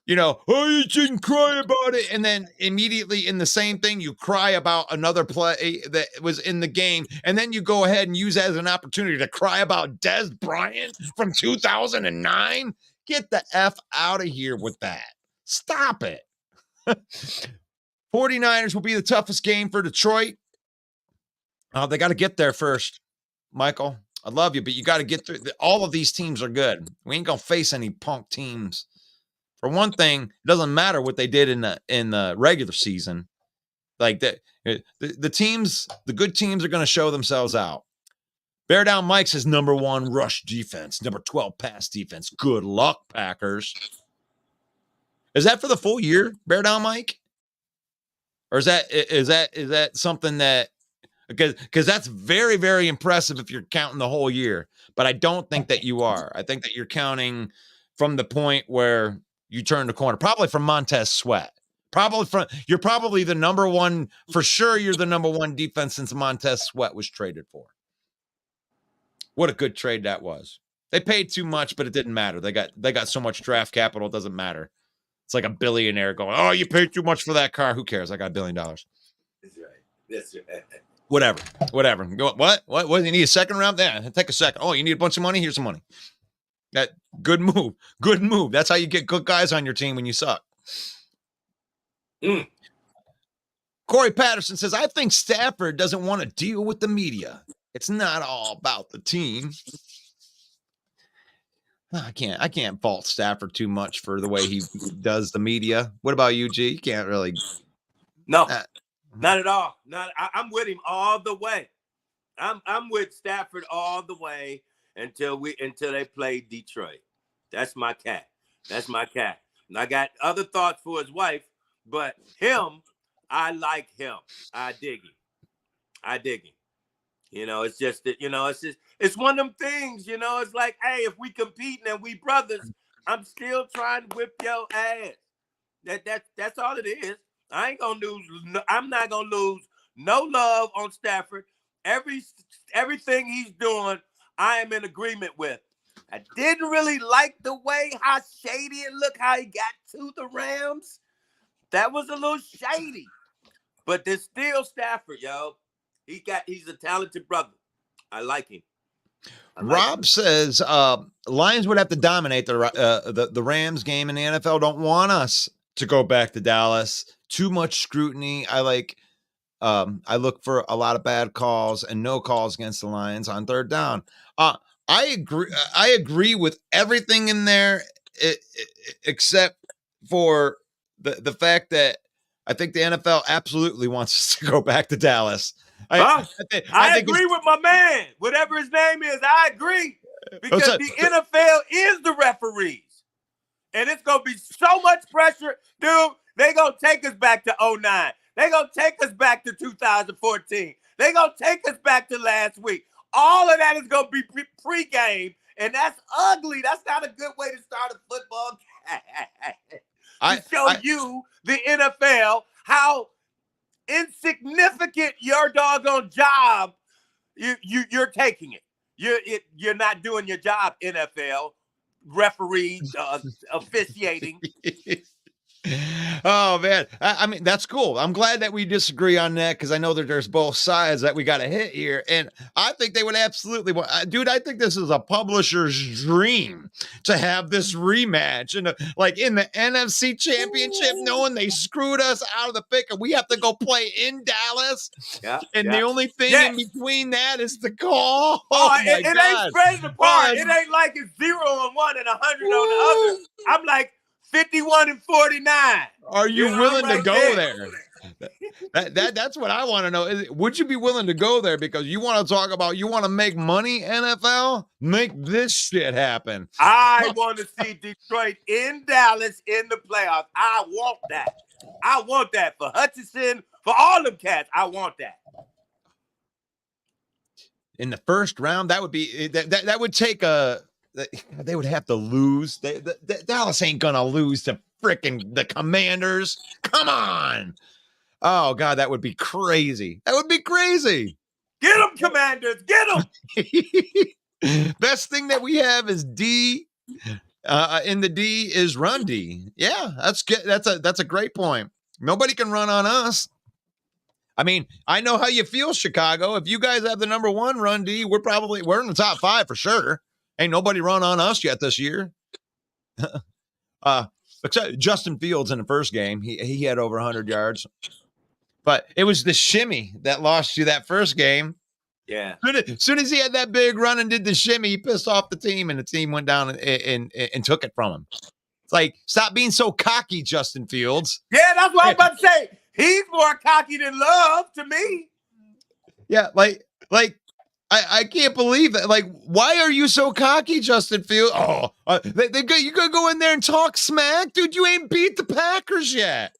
S6: oh, you shouldn't cry about it. And then immediately in the same thing, you cry about another play that was in the game. And then you go ahead and use that as an opportunity to cry about Dez Bryant from 2009. Get the F out of here with that. Stop it. 49ers will be the toughest game for Detroit. They got to get there first. Michael, I love you, but you got to get through. All of these teams are good. We ain't going to face any punk teams. For one thing, it doesn't matter what they did in the regular season. Like the teams, the good teams are going to show themselves out. Bear Down Mike says number 1 rush defense, number 12 pass defense. Good luck, Packers. Is that for the full year, Bear Down Mike? Or is that something that, because that's very, very impressive if you're counting the whole year. But I don't think that you are. I think that you're counting from the point where you turn the corner, probably from Montez Sweat. You're probably the number 1, for sure you're the number 1 defense since Montez Sweat was traded for. What a good trade that was. They paid too much, but it didn't matter. They got so much draft capital, it doesn't matter. It's like a billionaire going, oh, you paid too much for that car. Who cares? I got $1 billion. That's right. Whatever. Go, what? You need a second round? Yeah, take a second. Oh, you need a bunch of money? Here's some money. That good move. Good move. That's how you get good guys on your team when you suck. Corey Patterson says, I think Stafford doesn't want to deal with the media. It's not all about the team. I can't fault Stafford too much for the way he does the media. What about you, G? You can't really.
S7: No, not at all. I'm with him all the way. I'm with Stafford all the way until they play Detroit. That's my cat. And I got other thoughts for his wife, but him, I like him. I dig him. It's just that, it's one of them things, it's like, hey, if we competing and we brothers, I'm still trying to whip your ass. That's all it is. I ain't gonna lose. I'm not gonna lose no love on Stafford. Everything he's doing, I am in agreement with. I didn't really like the way how shady it looked, how he got to the Rams. That was a little shady. But there's still Stafford, yo. He's a talented brother. I like him.
S6: Rob says Lions would have to dominate the Rams game, and the NFL don't want us to go back to Dallas. Too much scrutiny. I look for a lot of bad calls and no calls against the Lions on third down. I agree. I agree with everything in there, except for the fact that I think the NFL absolutely wants us to go back to Dallas.
S7: I agree with my man, whatever his name is. I agree because the NFL is the referees, and it's gonna be so much pressure, dude. They gonna take us back to 2009. They gonna take us back to 2014. They gonna take us back to last week. All of that is gonna be pre-game, and that's ugly. That's not a good way to start a football game. To show you, the NFL, how insignificant your doggone job you're taking it. You're not doing your job, NFL referee officiating.
S6: Oh man, I mean that's cool. I'm glad that we disagree on that because I know that there's both sides that we got to hit here, and I think they would absolutely want. Dude, I think this is a publisher's dream to have this rematch, and like in the NFC Championship, knowing they screwed us out of the pick, and we have to go play in Dallas. The only thing in between that is the call.
S7: It ain't spreading apart. It ain't like it's 0 on one and 100 on the other. I'm like 51 and 49.
S6: Are you willing to go there? That's what I want to know. Would you be willing to go there because you want to talk about you want to make money, NFL? Make this shit happen.
S7: I want to see Detroit in Dallas in the playoffs. I want that. I want that for Hutchinson, for all them cats. I want that.
S6: In the first round, that would be that would take they would have to lose. Dallas ain't gonna lose to freaking the Commanders. Come on. Oh God, that would be crazy. That would be crazy.
S7: Get them, Commanders. Get
S6: them. Best thing that we have is D. In the D is run D. Yeah, that's good. That's a great point. Nobody can run on us. I mean, I know how you feel, Chicago. If you guys have the number one run D, we're in the top 5 for sure. Ain't nobody run on us yet this year. Except Justin Fields in the first game. He had over 100 yards. But it was the shimmy that lost you that first game.
S7: Yeah.
S6: As soon as he had that big run and did the shimmy, he pissed off the team, and the team went down and took it from him. It's like, stop being so cocky, Justin Fields.
S7: Yeah, that's what I was about to say. He's more cocky than Love to me.
S6: Yeah, like I can't believe that. Like, why are you so cocky, Justin Fields? Oh, you gonna go in there and talk smack, dude? You ain't beat the Packers yet.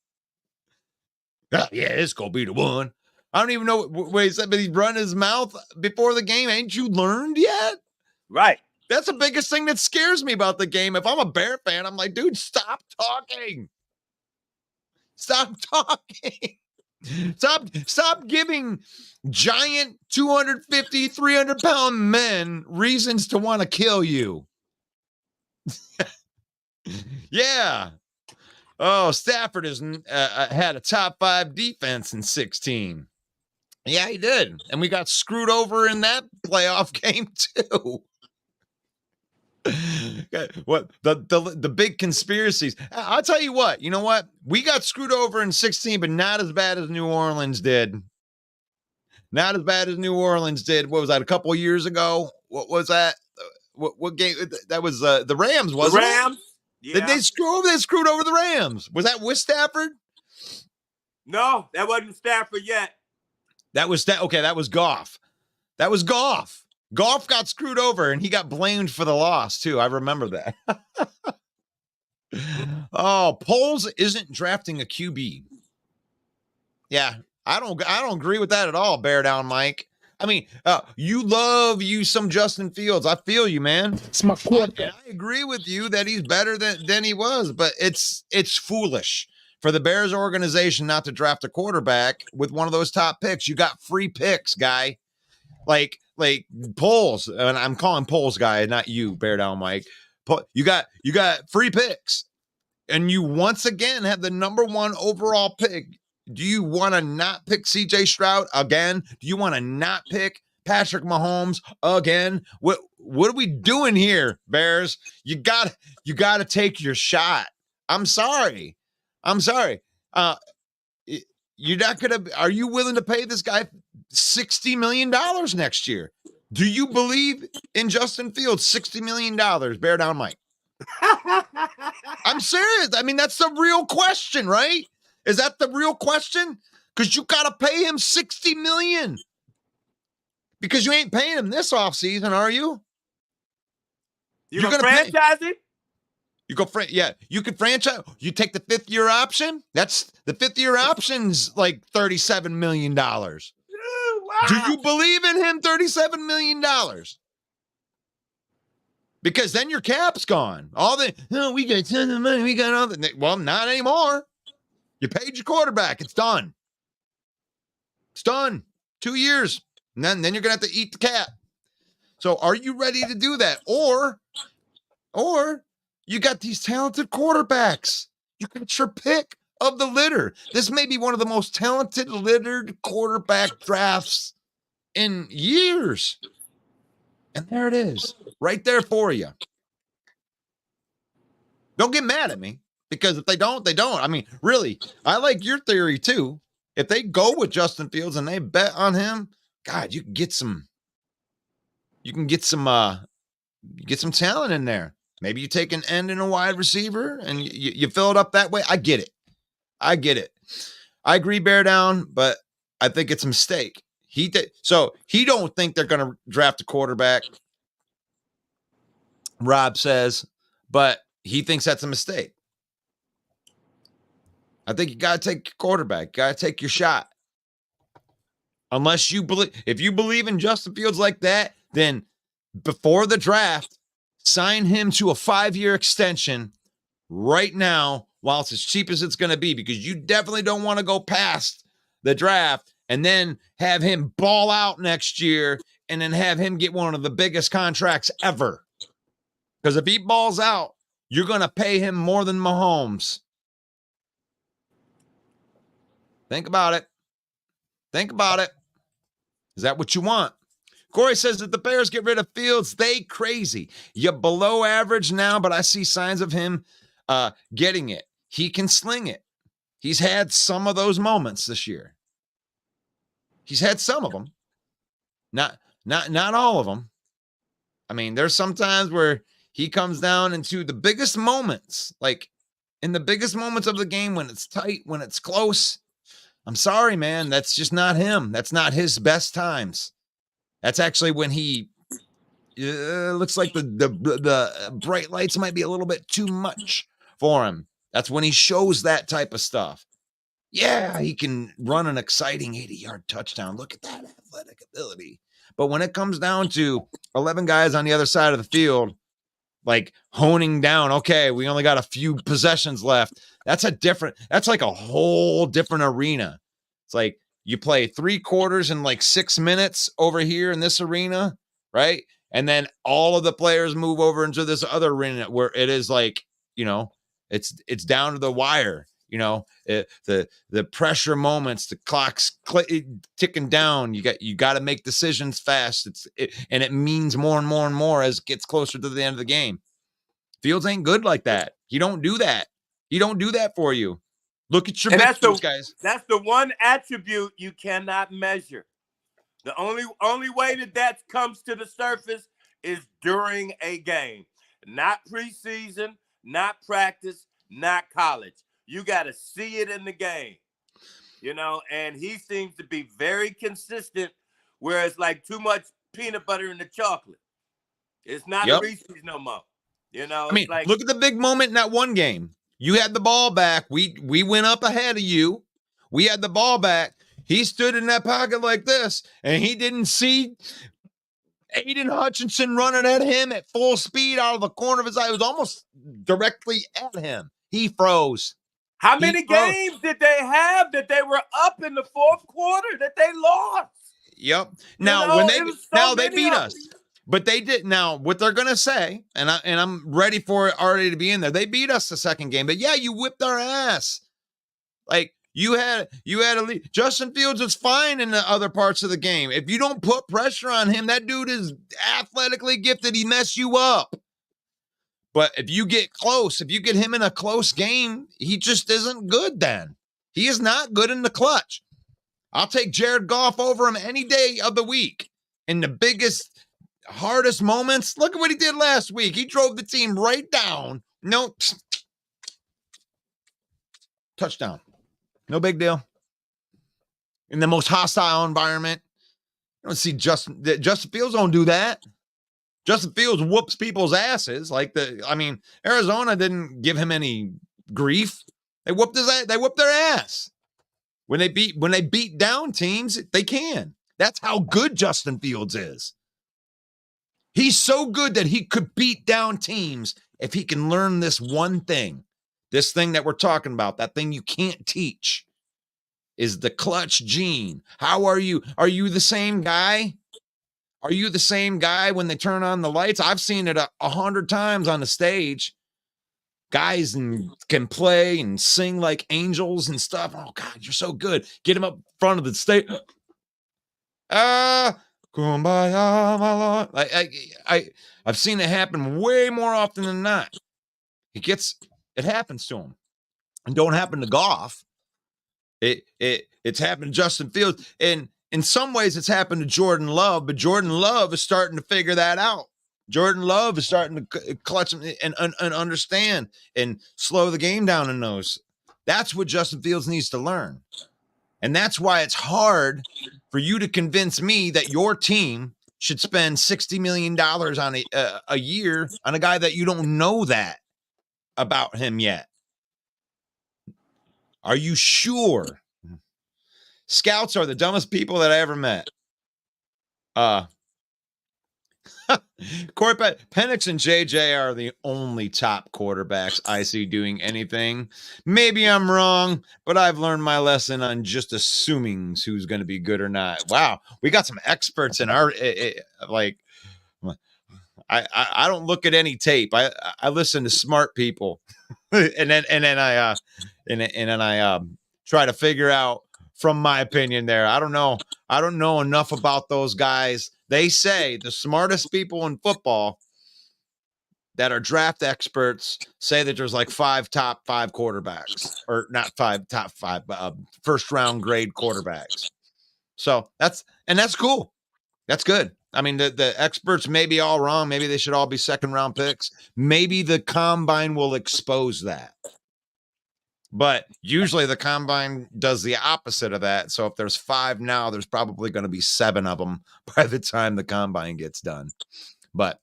S6: Yeah, it's gonna be the one. I don't even know what he said, but he's run his mouth before the game. Ain't you learned yet?
S7: Right.
S6: That's the biggest thing that scares me about the game. If I'm a Bear fan, I'm like, dude, stop talking. Stop talking. Stop giving giant 250, 300-pound men reasons to want to kill you. Yeah. Oh, Stafford has had a top 5 defense in 16. Yeah, he did. And we got screwed over in that playoff game too. What the big conspiracies. I'll tell you what, you know what? We got screwed over in 16, but not as bad as New Orleans did. Not as bad as New Orleans did. What was that, a couple of years ago? What was that? What game? That was the Rams, wasn't it?
S7: The Rams? Yeah.
S6: Did they screwed over the Rams? Was that with Stafford?
S7: No, that wasn't Stafford yet.
S6: That was okay, that was Goff. That was Goff. Goff got screwed over, and he got blamed for the loss, too. I remember that. Oh, Poles isn't drafting a QB. Yeah, I don't agree with that at all, Bear Down Mike. I mean, you love you some Justin Fields. I feel you, man.
S9: It's my quarterback.
S6: I agree with you that he's better than he was, but it's foolish for the Bears organization not to draft a quarterback with one of those top picks. You got free picks, guy. Like Poles, and I'm calling Poles guy, not you, Bear Down Mike. You got free picks, and you once again have the number 1 overall pick. Do you want to not pick CJ Stroud again? Do you want to not pick Patrick Mahomes again? What are we doing here, Bears? You got to take your shot. I'm sorry. You're not going to, are you willing to pay this guy $60 million next year? Do you believe in Justin Fields? $60 million, Bear Down Mike. I'm serious. I mean, that's the real question, right? Is that the real question? Because you got to pay him $60 million. Because you ain't paying him this offseason, are you?
S7: You're going to franchise him?
S6: You go, you could franchise. You take the 5th-year option. That's the 5th-year option's like $37 million.
S7: Wow.
S6: Do you believe in him? $37 million. Because then your cap's gone. We got tons of money. We got all the. Well, not anymore. You paid your quarterback. It's done. It's done. 2 years. And then you're gonna have to eat the cap. So are you ready to do that? Or you got these talented quarterbacks. You got your pick of the litter. This may be one of the most talented littered quarterback drafts in years. And there it is. Right there for you. Don't get mad at me. Because if they don't, they don't. I mean, really, I like your theory too. If they go with Justin Fields and they bet on him, God, you can get some talent in there. Maybe you take an end and a wide receiver and you fill it up that way. I get it. I agree, Bear Down, but I think it's a mistake. So he don't think they're going to draft a quarterback, Rob says, but he thinks that's a mistake. I think you got to take your quarterback. Got to take your shot. Unless you believe, if you believe in Justin Fields like that, then before the draft, sign him to a 5-year extension right now while it's as cheap as it's going to be, because you definitely don't want to go past the draft and then have him ball out next year and then have him get one of the biggest contracts ever. Because if he balls out, you're going to pay him more than Mahomes. Think about it. Is that what you want? Corey says that the Bears get rid of Fields, they crazy. You're below average now, but I see signs of him getting it. He can sling it. He's had some of those moments this year. He's had some of them. Not all of them. I mean, there's some times where he comes down into the biggest moments, like in the biggest moments of the game when it's tight, when it's close. I'm sorry, man. That's just not him. That's not his best times. That's actually when he looks like the bright lights might be a little bit too much for him. That's when he shows that type of stuff. Yeah, he can run an exciting 80-yard touchdown. Look at that athletic ability. But when it comes down to 11 guys on the other side of the field, like honing down, okay, we only got a few possessions left. That's like a whole different arena. It's like you play 3 quarters in like 6 minutes over here in this arena, right? And then all of the players move over into this other arena where it is like, it's down to the wire, the pressure moments, the clock's ticking down. You got to make decisions fast. And it means more and more and more as it gets closer to the end of the game. Fields ain't good like that. He don't do that. He don't do that for you. Look at your victories, guys.
S7: That's the one attribute you cannot measure. The only way that comes to the surface is during a game, not preseason, not practice, not college. You got to see it in the game, and he seems to be very consistent, where it's like too much peanut butter in the chocolate. It's not a Reese's no more.
S6: I mean, look at the big moment in that one game. You had the ball back. We went up ahead of you. We had the ball back. He stood in that pocket like this, and he didn't see Aiden Hutchinson running at him at full speed out of the corner of his eye. It was almost directly at him. He froze.
S7: How many games did they have that they were up in the fourth quarter that they lost?
S6: Yep. Now when they beat us, but they did. Now what they're gonna say, and I'm ready for it already to be in there. They beat us the second game, but yeah, you whipped our ass. Like you had a lead. Justin Fields is fine in the other parts of the game. If you don't put pressure on him, that dude is athletically gifted. He mess you up. But if you get close, if you get him in a close game, he just isn't good then. He is not good in the clutch. I'll take Jared Goff over him any day of the week. In the biggest, hardest moments, look at what he did last week. He drove the team right down. No, touchdown. No big deal. In the most hostile environment, you don't see Justin Fields don't do that. Justin Fields whoops people's asses. Arizona didn't give him any grief. They whooped their ass. When they beat down teams, they can. That's how good Justin Fields is. He's so good that he could beat down teams if he can learn this one thing. This thing that we're talking about, that thing you can't teach, is the clutch gene. How are you? Are you the same guy? Are you the same guy when they turn on the lights? I've seen it 100 times on the stage. Guys can play and sing like angels and stuff. Oh, God, you're so good. Get him up front of the stage. Kumbaya, my Lord. I've seen it happen way more often than not. It happens to him. And don't happen to Goff. It's happened to Justin Fields. And in some ways, it's happened to Jordan Love, but Jordan Love is starting to figure that out. Jordan Love is starting to clutch and understand and slow the game down in those. That's what Justin Fields needs to learn. And that's why it's hard for you to convince me that your team should spend $60 million on a year on a guy that you don't know that about him yet. Are you sure? Scouts are the dumbest people that I ever met. Penix and JJ are the only top quarterbacks I see doing anything. Maybe I'm wrong, but I've learned my lesson on just assuming who's going to be good or not. Wow, we got some experts in our I don't look at any tape. I listen to smart people, and then I try to figure out from my opinion there. I don't know enough about those guys. They say the smartest people in football that are draft experts say that there's like top five quarterbacks, or not top five, but first round grade quarterbacks. So that's cool. That's good. I mean, the experts may be all wrong. Maybe they should all be second round picks. Maybe the combine will expose that. But usually the combine does the opposite of that. So if there's 5 now, there's probably going to be 7 of them by the time the combine gets done. But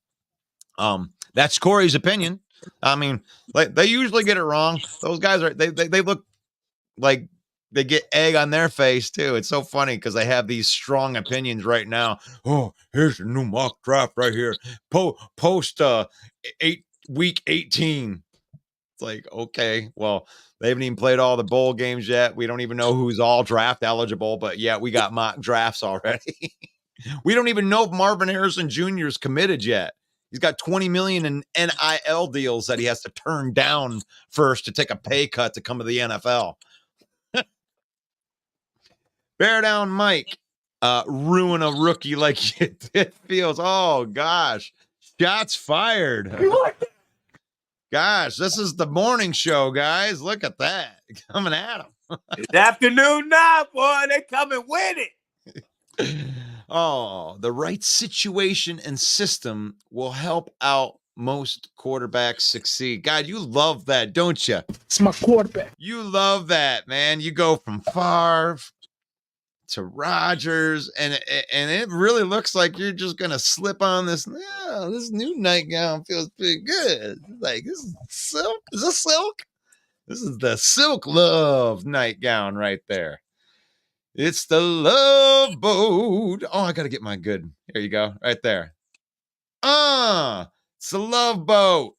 S6: that's Corey's opinion. I mean, like, they usually get it wrong. Those guys they look like they get egg on their face too. It's so funny because they have these strong opinions right now. Oh, here's the new mock draft right here. Post week 18. It's like, okay, well, they haven't even played all the bowl games yet. We don't even know who's all draft eligible, but yeah, we got mock drafts already. We don't even know if Marvin Harrison Jr. is committed yet. He's got $20 million in NIL deals that he has to turn down first to take a pay cut to come to the NFL. Bear down, Mike. Ruin a rookie like you did. Feels. Oh gosh, shots fired. Gosh, this is the morning show, guys. Look at that. Coming at them.
S7: It's afternoon now, boy. They coming with it.
S6: Oh, the right situation and system will help out most quarterbacks succeed. God, you love that, don't you?
S9: It's my quarterback.
S6: You love that, man. You go from Favre to Rodgers, and it really looks like you're just gonna slip on this. Yeah, this new nightgown feels pretty good. Like, this is silk. Is this silk? This is the Silk Love nightgown right there. It's the Love Boat. Oh, I got to get my good. Here you go. Right there. It's the Love Boat.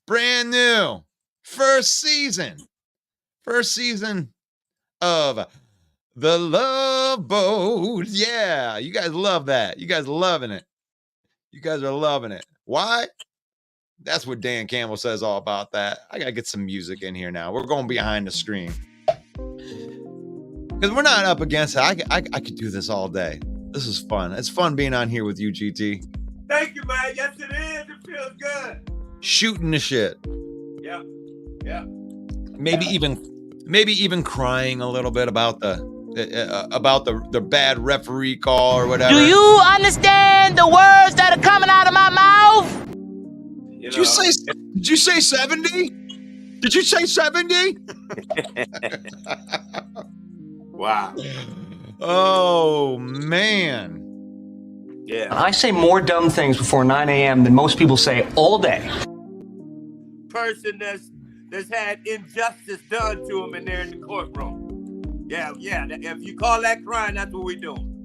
S6: Brand new. First season of the Love Boat. Yeah, you guys love that. You guys are loving it. You guys are loving it. Why? That's what Dan Campbell says all about that. I got to get some music in here now. We're going behind the screen. Because we're not up against it. I could do this all day. This is fun. It's fun being on here with you, GT.
S7: Thank you, man. Yes, it is. It feels good.
S6: Shooting the shit.
S7: Yeah.
S6: Maybe even crying a little bit about the bad referee call or whatever.
S1: Do you understand the words that are coming out of my mouth?
S6: Did you say 70? Did you say 70?
S7: Wow.
S6: Oh man.
S7: Yeah.
S9: I say more dumb things before 9 a.m. than most people say all day.
S7: Person that's had injustice done to him in there in the courtroom. Yeah. If you call that crime, that's what we're doing.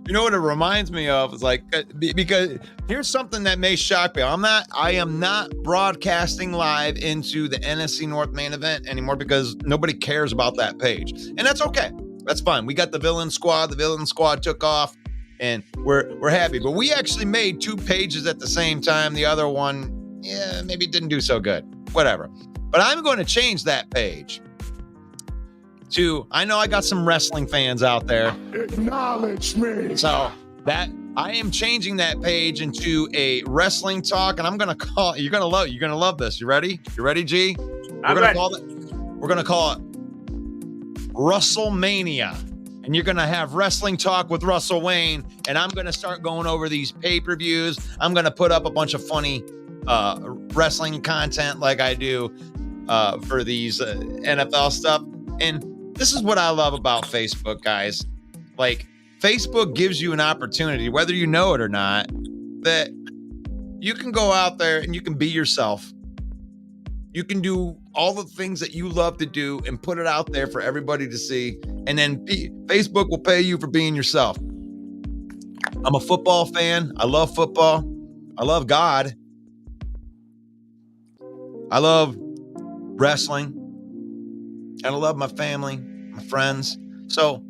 S6: You know what it reminds me of? It's like, because here's something that may shock me. I am not broadcasting live into the NFC North main event anymore because nobody cares about that page. And that's okay. That's fine. We got the villain squad. The villain squad took off and we're happy. But we actually made 2 pages at the same time. The other one, maybe didn't do so good. Whatever. But I'm going to change that page to, I know I got some wrestling fans out there.
S8: Acknowledge me.
S6: So that I am changing that page into a wrestling talk, and I'm gonna call. You're gonna love this. You ready? You ready, G?
S7: I'm ready.
S6: We're gonna call it WrestleMania, and you're gonna have wrestling talk with Russell Wayne, and I'm gonna start going over these pay-per-views. I'm gonna put up a bunch of funny wrestling content like I do for these NFL stuff. And this is what I love about Facebook, guys. Like, Facebook gives you an opportunity, whether you know it or not, that you can go out there and you can be yourself. You can do all the things that you love to do and put it out there for everybody to see. And then Facebook will pay you for being yourself. I'm a football fan. I love football. I love God. I love wrestling. And I love my family, my friends. So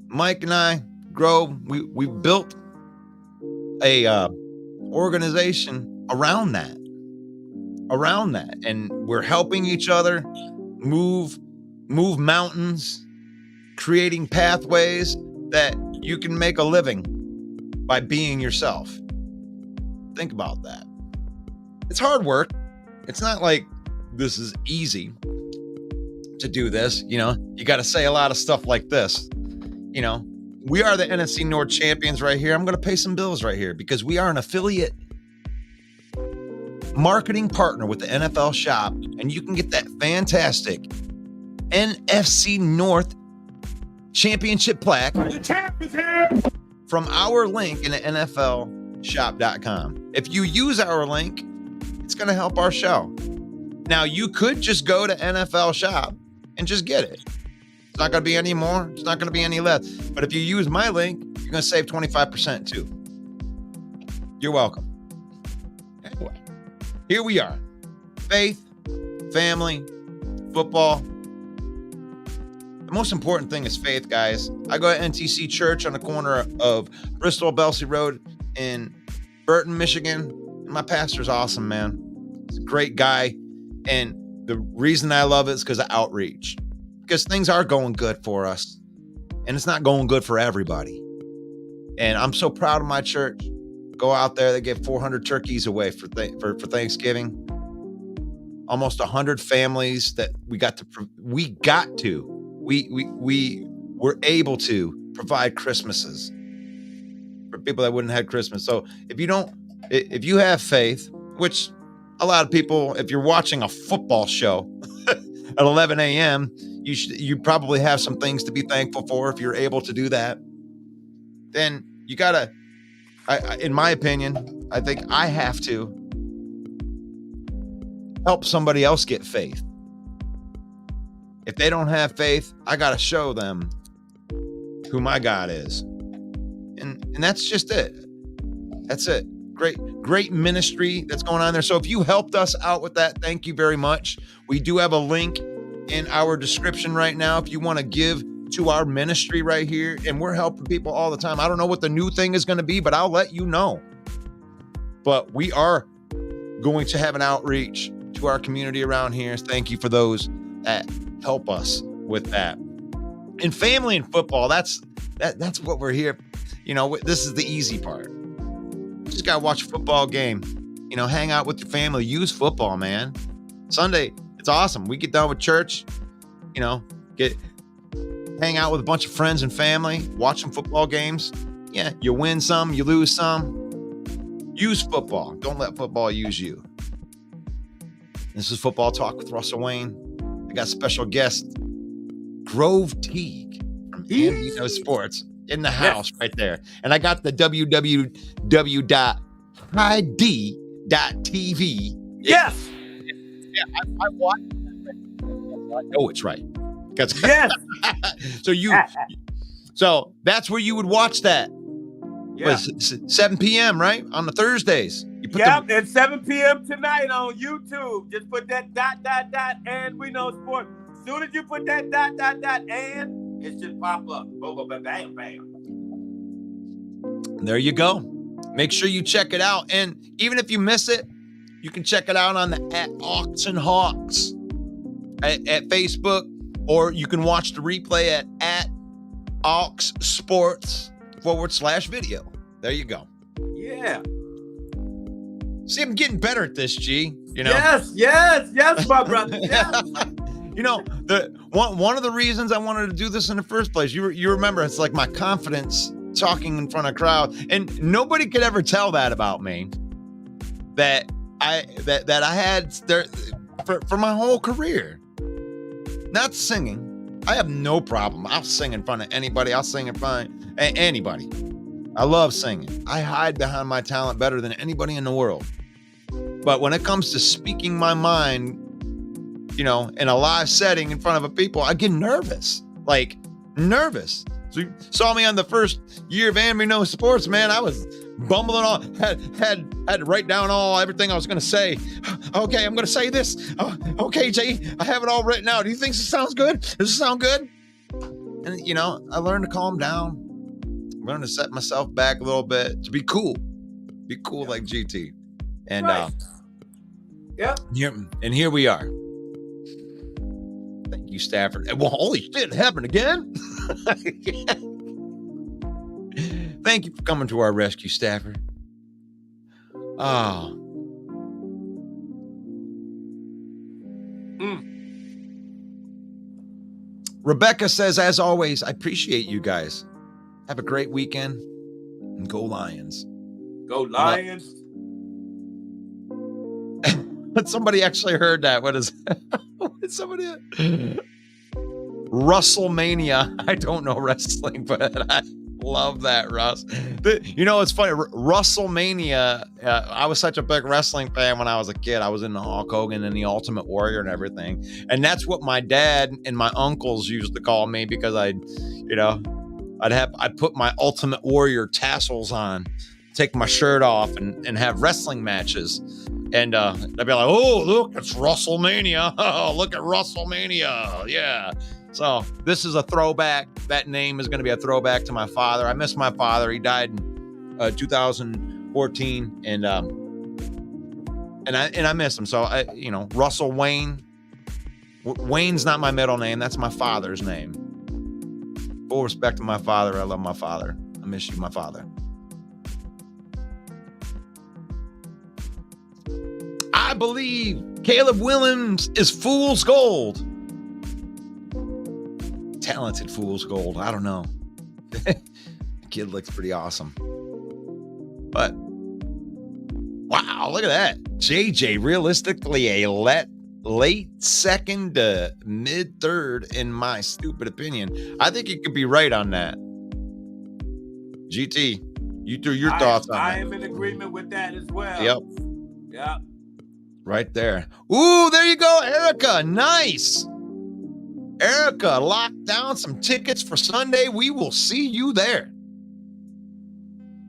S6: Mike and I we built a organization around that. And we're helping each other move mountains, creating pathways that you can make a living by being yourself. Think about that. It's hard work. It's not like this is easy to do this. You got to say a lot of stuff like this. We are the NFC North Champions right here. I'm going to pay some bills right here because we are an affiliate marketing partner with the NFL Shop, and you can get that fantastic NFC North Championship plaque from our link in the NFLshop.com. If you use our link, it's going to help our show. Now, you could just go to NFL Shop and just get it. It's not going to be any more. It's not going to be any less. But if you use my link, you're going to save 25% too. You're welcome. Anyway, here we are. Faith, family, football. The most important thing is faith, guys. I go to NTC Church on the corner of Bristol Belsey Road in Burton, Michigan. And my pastor's awesome, man. He's a great guy. And the reason I love it is because of outreach. Because things are going good for us. And it's not going good for everybody. And I'm so proud of my church. Go out there, they give 400 turkeys away for Thanksgiving. Almost 100 families that we were able to provide Christmases for people that wouldn't have Christmas. So if you have faith, which a lot of people, if you're watching a football show at 11 a.m., you probably have some things to be thankful for. If you're able to do that, then you gotta, in my opinion, I think I have to help somebody else get faith. If they don't have faith, I got to show them who my God is. And that's just it. That's it. Great ministry that's going on there. So if you helped us out with that, thank you very much. We do have a link in our description right now if you want to give to our ministry right here. And we're helping people all the time. I don't know what the new thing is going to be, but I'll let you know. But we are going to have an outreach to our community around here. Thank you for those that help us with that. And family and football, that's what we're here. You know, this is the easy part. You just got to watch a football game, you know, hang out with your family, use football, man. Sunday, it's awesome. We get done with church, you know, hang out with a bunch of friends and family, watch some football games. Yeah, you win some, you lose some. Use football. Don't let football use you. This is Football Talk with Russell Wayne. I got special guest Grove Teague from Ambino Sports in the house right there. And I got the www.hid.tv.
S7: Yes.
S6: Yeah, I watched that. I know it's right.
S7: Yes.
S6: So that's where you would watch that.
S7: Yeah.
S6: 7 p.m., right? On the Thursdays.
S7: At 7 p.m. tonight on YouTube. Just put that ... and we know sports. As soon as you put that ... and it should pop up. Boom, bam, bam, bam.
S6: There you go. Make sure you check it out. And even if you miss it, you can check it out on the @Hawks and Hawks at Facebook, or you can watch the replay at @Hawks Sports /video. There you go.
S7: Yeah.
S6: See, I'm getting better at this, G. You know.
S7: Yes, my brother. Yes.
S6: You know, one of the reasons I wanted to do this in the first place, you remember, it's like my confidence talking in front of a crowd, and nobody could ever tell that about me. That I had there for my whole career. Not singing. I have no problem. I'll sing in front of anybody. I'll sing in front of anybody. I love singing. I hide behind my talent better than anybody in the world. But when it comes to speaking my mind, you know, in a live setting in front of a people, I get nervous. Like, nervous. So you saw me on the first year of Ambino Sports, man. I was bumbling on, had to write down everything I was going to say. Okay, I'm going to say this. Oh, okay, Jay, I have it all written out. Do you think this sounds good? Does this sound good? And, you know, I learned to calm down. Learn to set myself back a little bit, to be cool like GT. And here we are. Thank you, Stafford. Well, holy shit, it happened again. Thank you for coming to our rescue, Stafford. Rebecca says, as always, I appreciate you guys. Have a great weekend, and go Lions.
S7: Go Lions.
S6: But somebody actually heard that. What is somebody? Russellmania. I don't know wrestling, but I love that, Russ. You know, it's funny. Russellmania. I was such a big wrestling fan when I was a kid. I was into Hulk Hogan and the Ultimate Warrior and everything. And that's what my dad and my uncles used to call me, because I'd put my Ultimate Warrior tassels on, take my shirt off, and have wrestling matches. And they'd be like, oh, look, it's Russellmania. Oh, look at Russellmania. Yeah. So this is a throwback. That name is going to be a throwback to my father. I miss my father. He died in 2014. And I miss him. So, Russell Wayne. Wayne's not my middle name. That's my father's name. Full respect to my father. I love my father. I miss you, my father. I believe Caleb Williams is fool's gold. Talented fool's gold. I don't know. The kid looks pretty awesome. But, wow, look at that. JJ, realistically, a late second to mid third, in my stupid opinion. I think you could be right on that. GT, you threw your thoughts on that.
S7: I am in agreement with that as well. Yep.
S6: Right there. Ooh, there you go, Erica. Nice. Erica locked down some tickets for Sunday. We will see you there.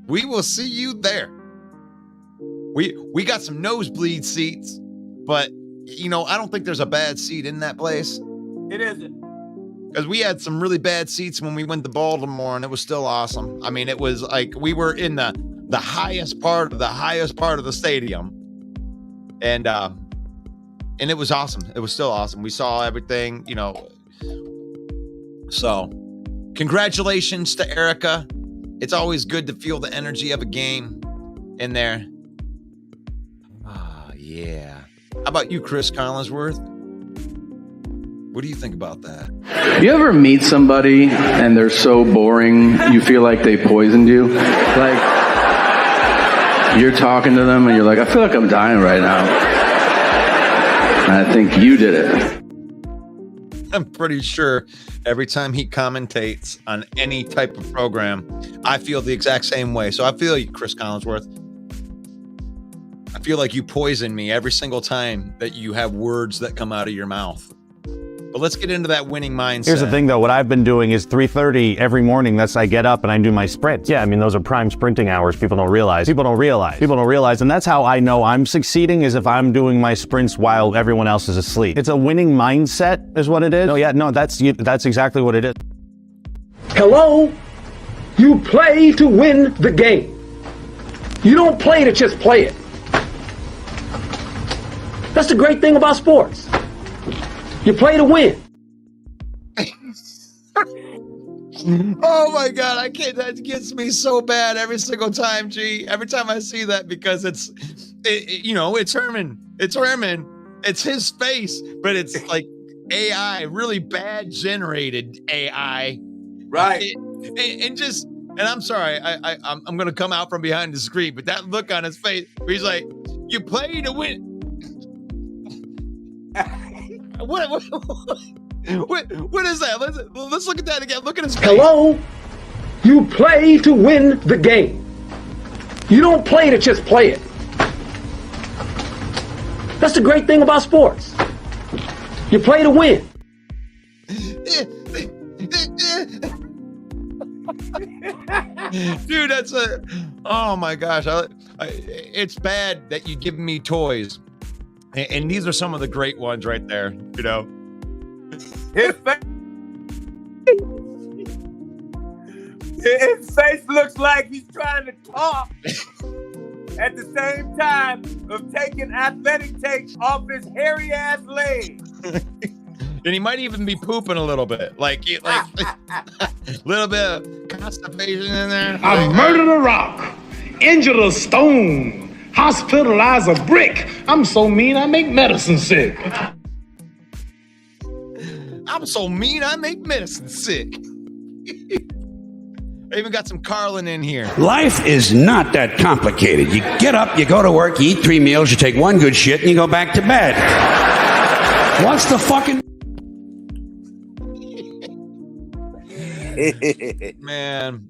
S6: We will see you there. We got some nosebleed seats, but you know, I don't think there's a bad seat in that place.
S7: It isn't.
S6: Because we had some really bad seats when we went to Baltimore, and it was still awesome. I mean, it was like we were in the highest part of the stadium, and it was awesome. It was still awesome. We saw everything, you know. So, congratulations to Erica. It's always good to feel the energy of a game in there. Ah, yeah. How about you, Chris Collinsworth? What do you think about that?
S10: You ever meet somebody and they're so boring, you feel like they poisoned you? Like, you're talking to them and you're like, I feel like I'm dying right now. And I think you did it.
S6: I'm pretty sure every time he commentates on any type of program, I feel the exact same way. So I feel you, Chris Collinsworth. I feel like you poison me every single time that you have words that come out of your mouth. But let's get into that winning mindset.
S11: Here's the thing, though. What I've been doing is 3:30 every morning. That's I get up and I do my sprints. Yeah, I mean, those are prime sprinting hours. People don't realize. And that's how I know I'm succeeding, is if I'm doing my sprints while everyone else is asleep. It's a winning mindset is what it is. That's exactly what it is.
S12: Hello? You play to win the game. You don't play to just play it. That's the great thing about sports. You play to win.
S6: Oh my God, I can't, that gets me so bad every single time, G. Every time I see that, because it's Herman. It's Herman. It's his face, but it's like AI, really bad generated AI.
S7: Right.
S6: And I'm sorry, I'm going to come out from behind the screen, but that look on his face, where he's like, you play to win. What is that? Let's look at that again. Look at his face.
S12: Hello? You play to win the game. You don't play to just play it. That's the great thing about sports. You play to win.
S6: Dude, oh my gosh. It's bad that you give me toys. And these are some of the great ones right there, you know.
S7: His face looks like he's trying to talk at the same time of taking athletic tapes off his hairy ass leg.
S6: And he might even be pooping a little bit, like a little bit of constipation in there.
S8: I murdered a rock, injured a stone, hospitalize a brick. I'm so mean I make medicine sick.
S6: I'm so mean I make medicine sick. I even got some Carlin in here.
S13: Life is not that complicated. You get up, you go to work, you eat 3 meals, you take 1 good shit, and you go back to bed. What's the fucking...
S6: Man.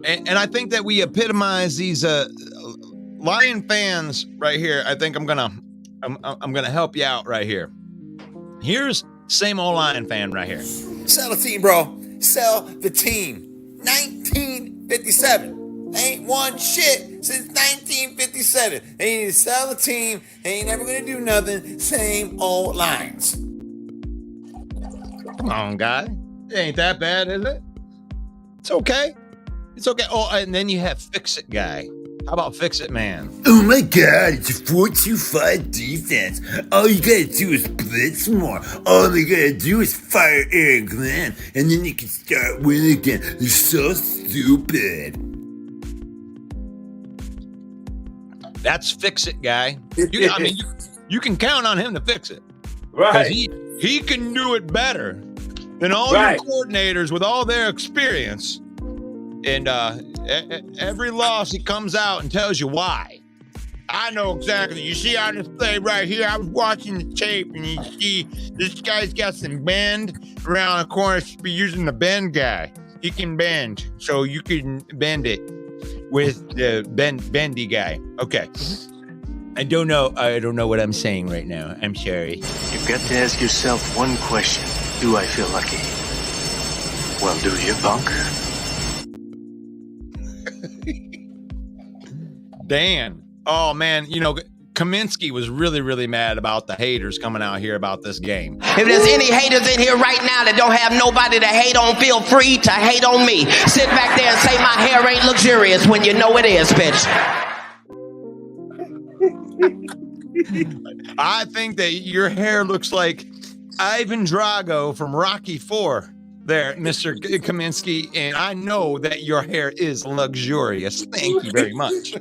S6: And I think that we epitomize these Lion fans right here. I think I'm gonna help you out right here. Here's same old Lion fan right here.
S4: Sell the team, bro. Sell the team. 1957. Ain't won shit since 1957. They need to sell the team. They ain't never gonna do nothing. Same old Lions.
S6: Come on, guy. It ain't that bad, is it? It's okay. It's okay. Oh, and then you have Fix It Guy. How about Fix It Man?
S3: Oh my God, it's a 4-2-5 defense. All you gotta do is blitz more. All they gotta do is fire Aaron Glenn, and then you can start winning again. They're so stupid.
S6: That's Fix It Guy. You can count on him to fix it.
S7: Right.
S6: He can do it better than all your coordinators with all their experience. And every loss, he comes out and tells you why. I know exactly. You see on this play right here, I was watching the tape, and you see this guy's got some bend around the corner. Should be using the bend guy. He can bend, so you can bend it with the bendy guy. Okay. I don't know what I'm saying right now. I'm sorry.
S14: You've got to ask yourself one question. Do I feel lucky? Well, do you, punk?
S6: Dan. Oh, man. You know, Kaminsky was really, really mad about the haters coming out here about this game.
S1: If there's any haters in here right now that don't have nobody to hate on, feel free to hate on me. Sit back there and say my hair ain't luxurious when you know it is, bitch.
S6: I think that your hair looks like Ivan Drago from Rocky IV there, Mr. Kaminsky, and I know that your hair is luxurious. Thank you very much.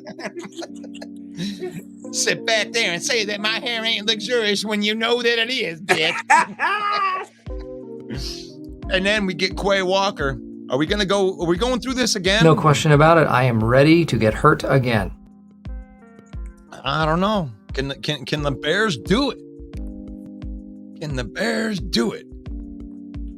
S6: Sit back there and say that my hair ain't luxurious when you know that it is, bitch. And then we get Quay Walker. Are we going through this again?
S15: No question about it. I am ready to get hurt again.
S6: I don't know. Can the Bears do it? Can the Bears do it?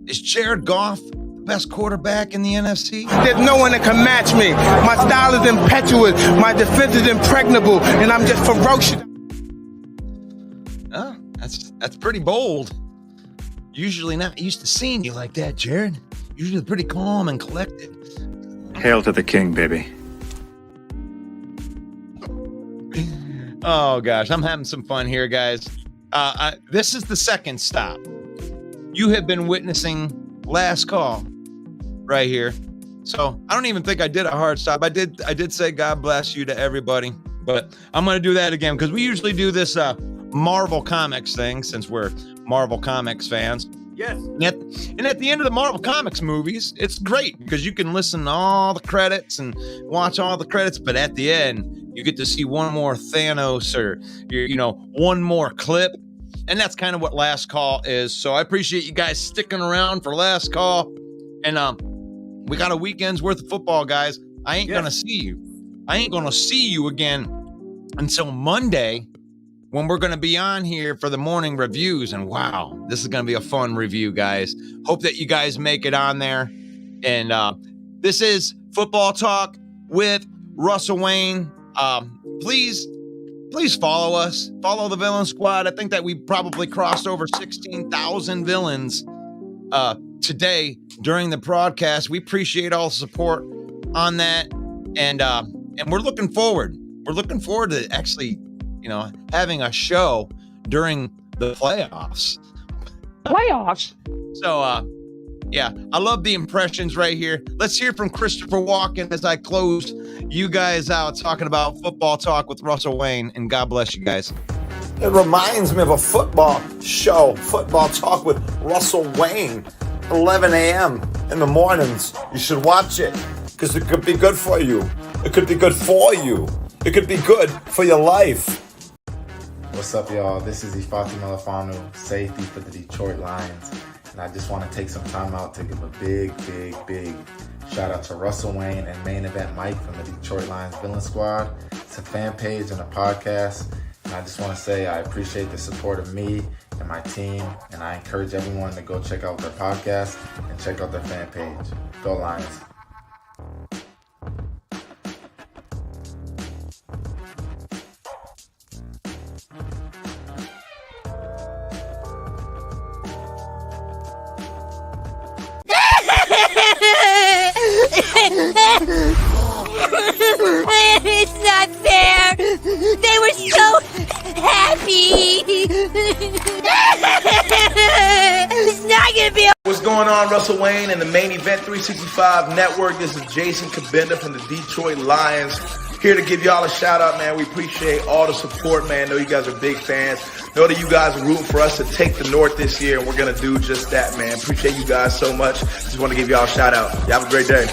S6: Is Jared Goff the best quarterback in the NFC?
S16: There's no one that can match me. My style is impetuous. My defense is impregnable, and I'm just ferocious.
S6: Oh, that's pretty bold. Usually not used to seeing you like that, Jared. Usually pretty calm and collected.
S14: Hail to the king, baby.
S6: Oh, gosh, I'm having some fun here, guys. This is the second stop. You have been witnessing last call right here. So I don't even think I did a hard stop. I did say God bless you to everybody, but I'm going to do that again because we usually do this Marvel Comics thing since we're Marvel Comics fans.
S7: Yes.
S6: And at the end of the Marvel Comics movies, it's great because you can listen to all the credits and watch all the credits, but at the end, you get to see one more Thanos or, one more clip. And that's kind of what Last Call is. So I appreciate you guys sticking around for Last Call. And we got a weekend's worth of football, guys. I ain't going to see you. I ain't going to see you again until Monday when we're going to be on here for the morning reviews. And wow, this is going to be a fun review, guys. Hope that you guys make it on there. And this is Football Talk with Russell Wayne. Please follow us. Follow the Villain Squad. I think that we probably crossed over 16,000 villains today during the broadcast. We appreciate all the support on that. And we're looking forward. We're looking forward to actually, having a show during the playoffs. So, yeah, I love the impressions right here. Let's hear from Christopher Walken as I close you guys out talking about Football Talk with Russell Wayne, and God bless you guys.
S4: It reminds me of a football show, Football Talk with Russell Wayne, 11 a.m. in the mornings. You should watch it because it could be good for you. It could be good for you. It could be good for your life.
S17: What's up, y'all? This is Ifeatu Melifonwu, safety for the Detroit Lions. And I just want to take some time out to give a big shout out to Russell Wayne and Main Event Mike from the Detroit Lions Villain Squad. It's a fan page and a podcast. And I just want to say I appreciate the support of me and my team. And I encourage everyone to go check out their podcast and check out their fan page. Go Lions.
S2: It's not fair. They were so happy. It's not gonna be.
S18: What's going on, Russell Wayne and the Main Event 365 Network? This is Jason Kabinda from the Detroit Lions. Here to give y'all a shout out, man. We appreciate all the support, man. Know you guys are big fans. Know that you guys are rooting for us to take the North this year, and we're going to do just that, man. Appreciate you guys so much. Just want to give y'all a shout out. Y'all have a great day.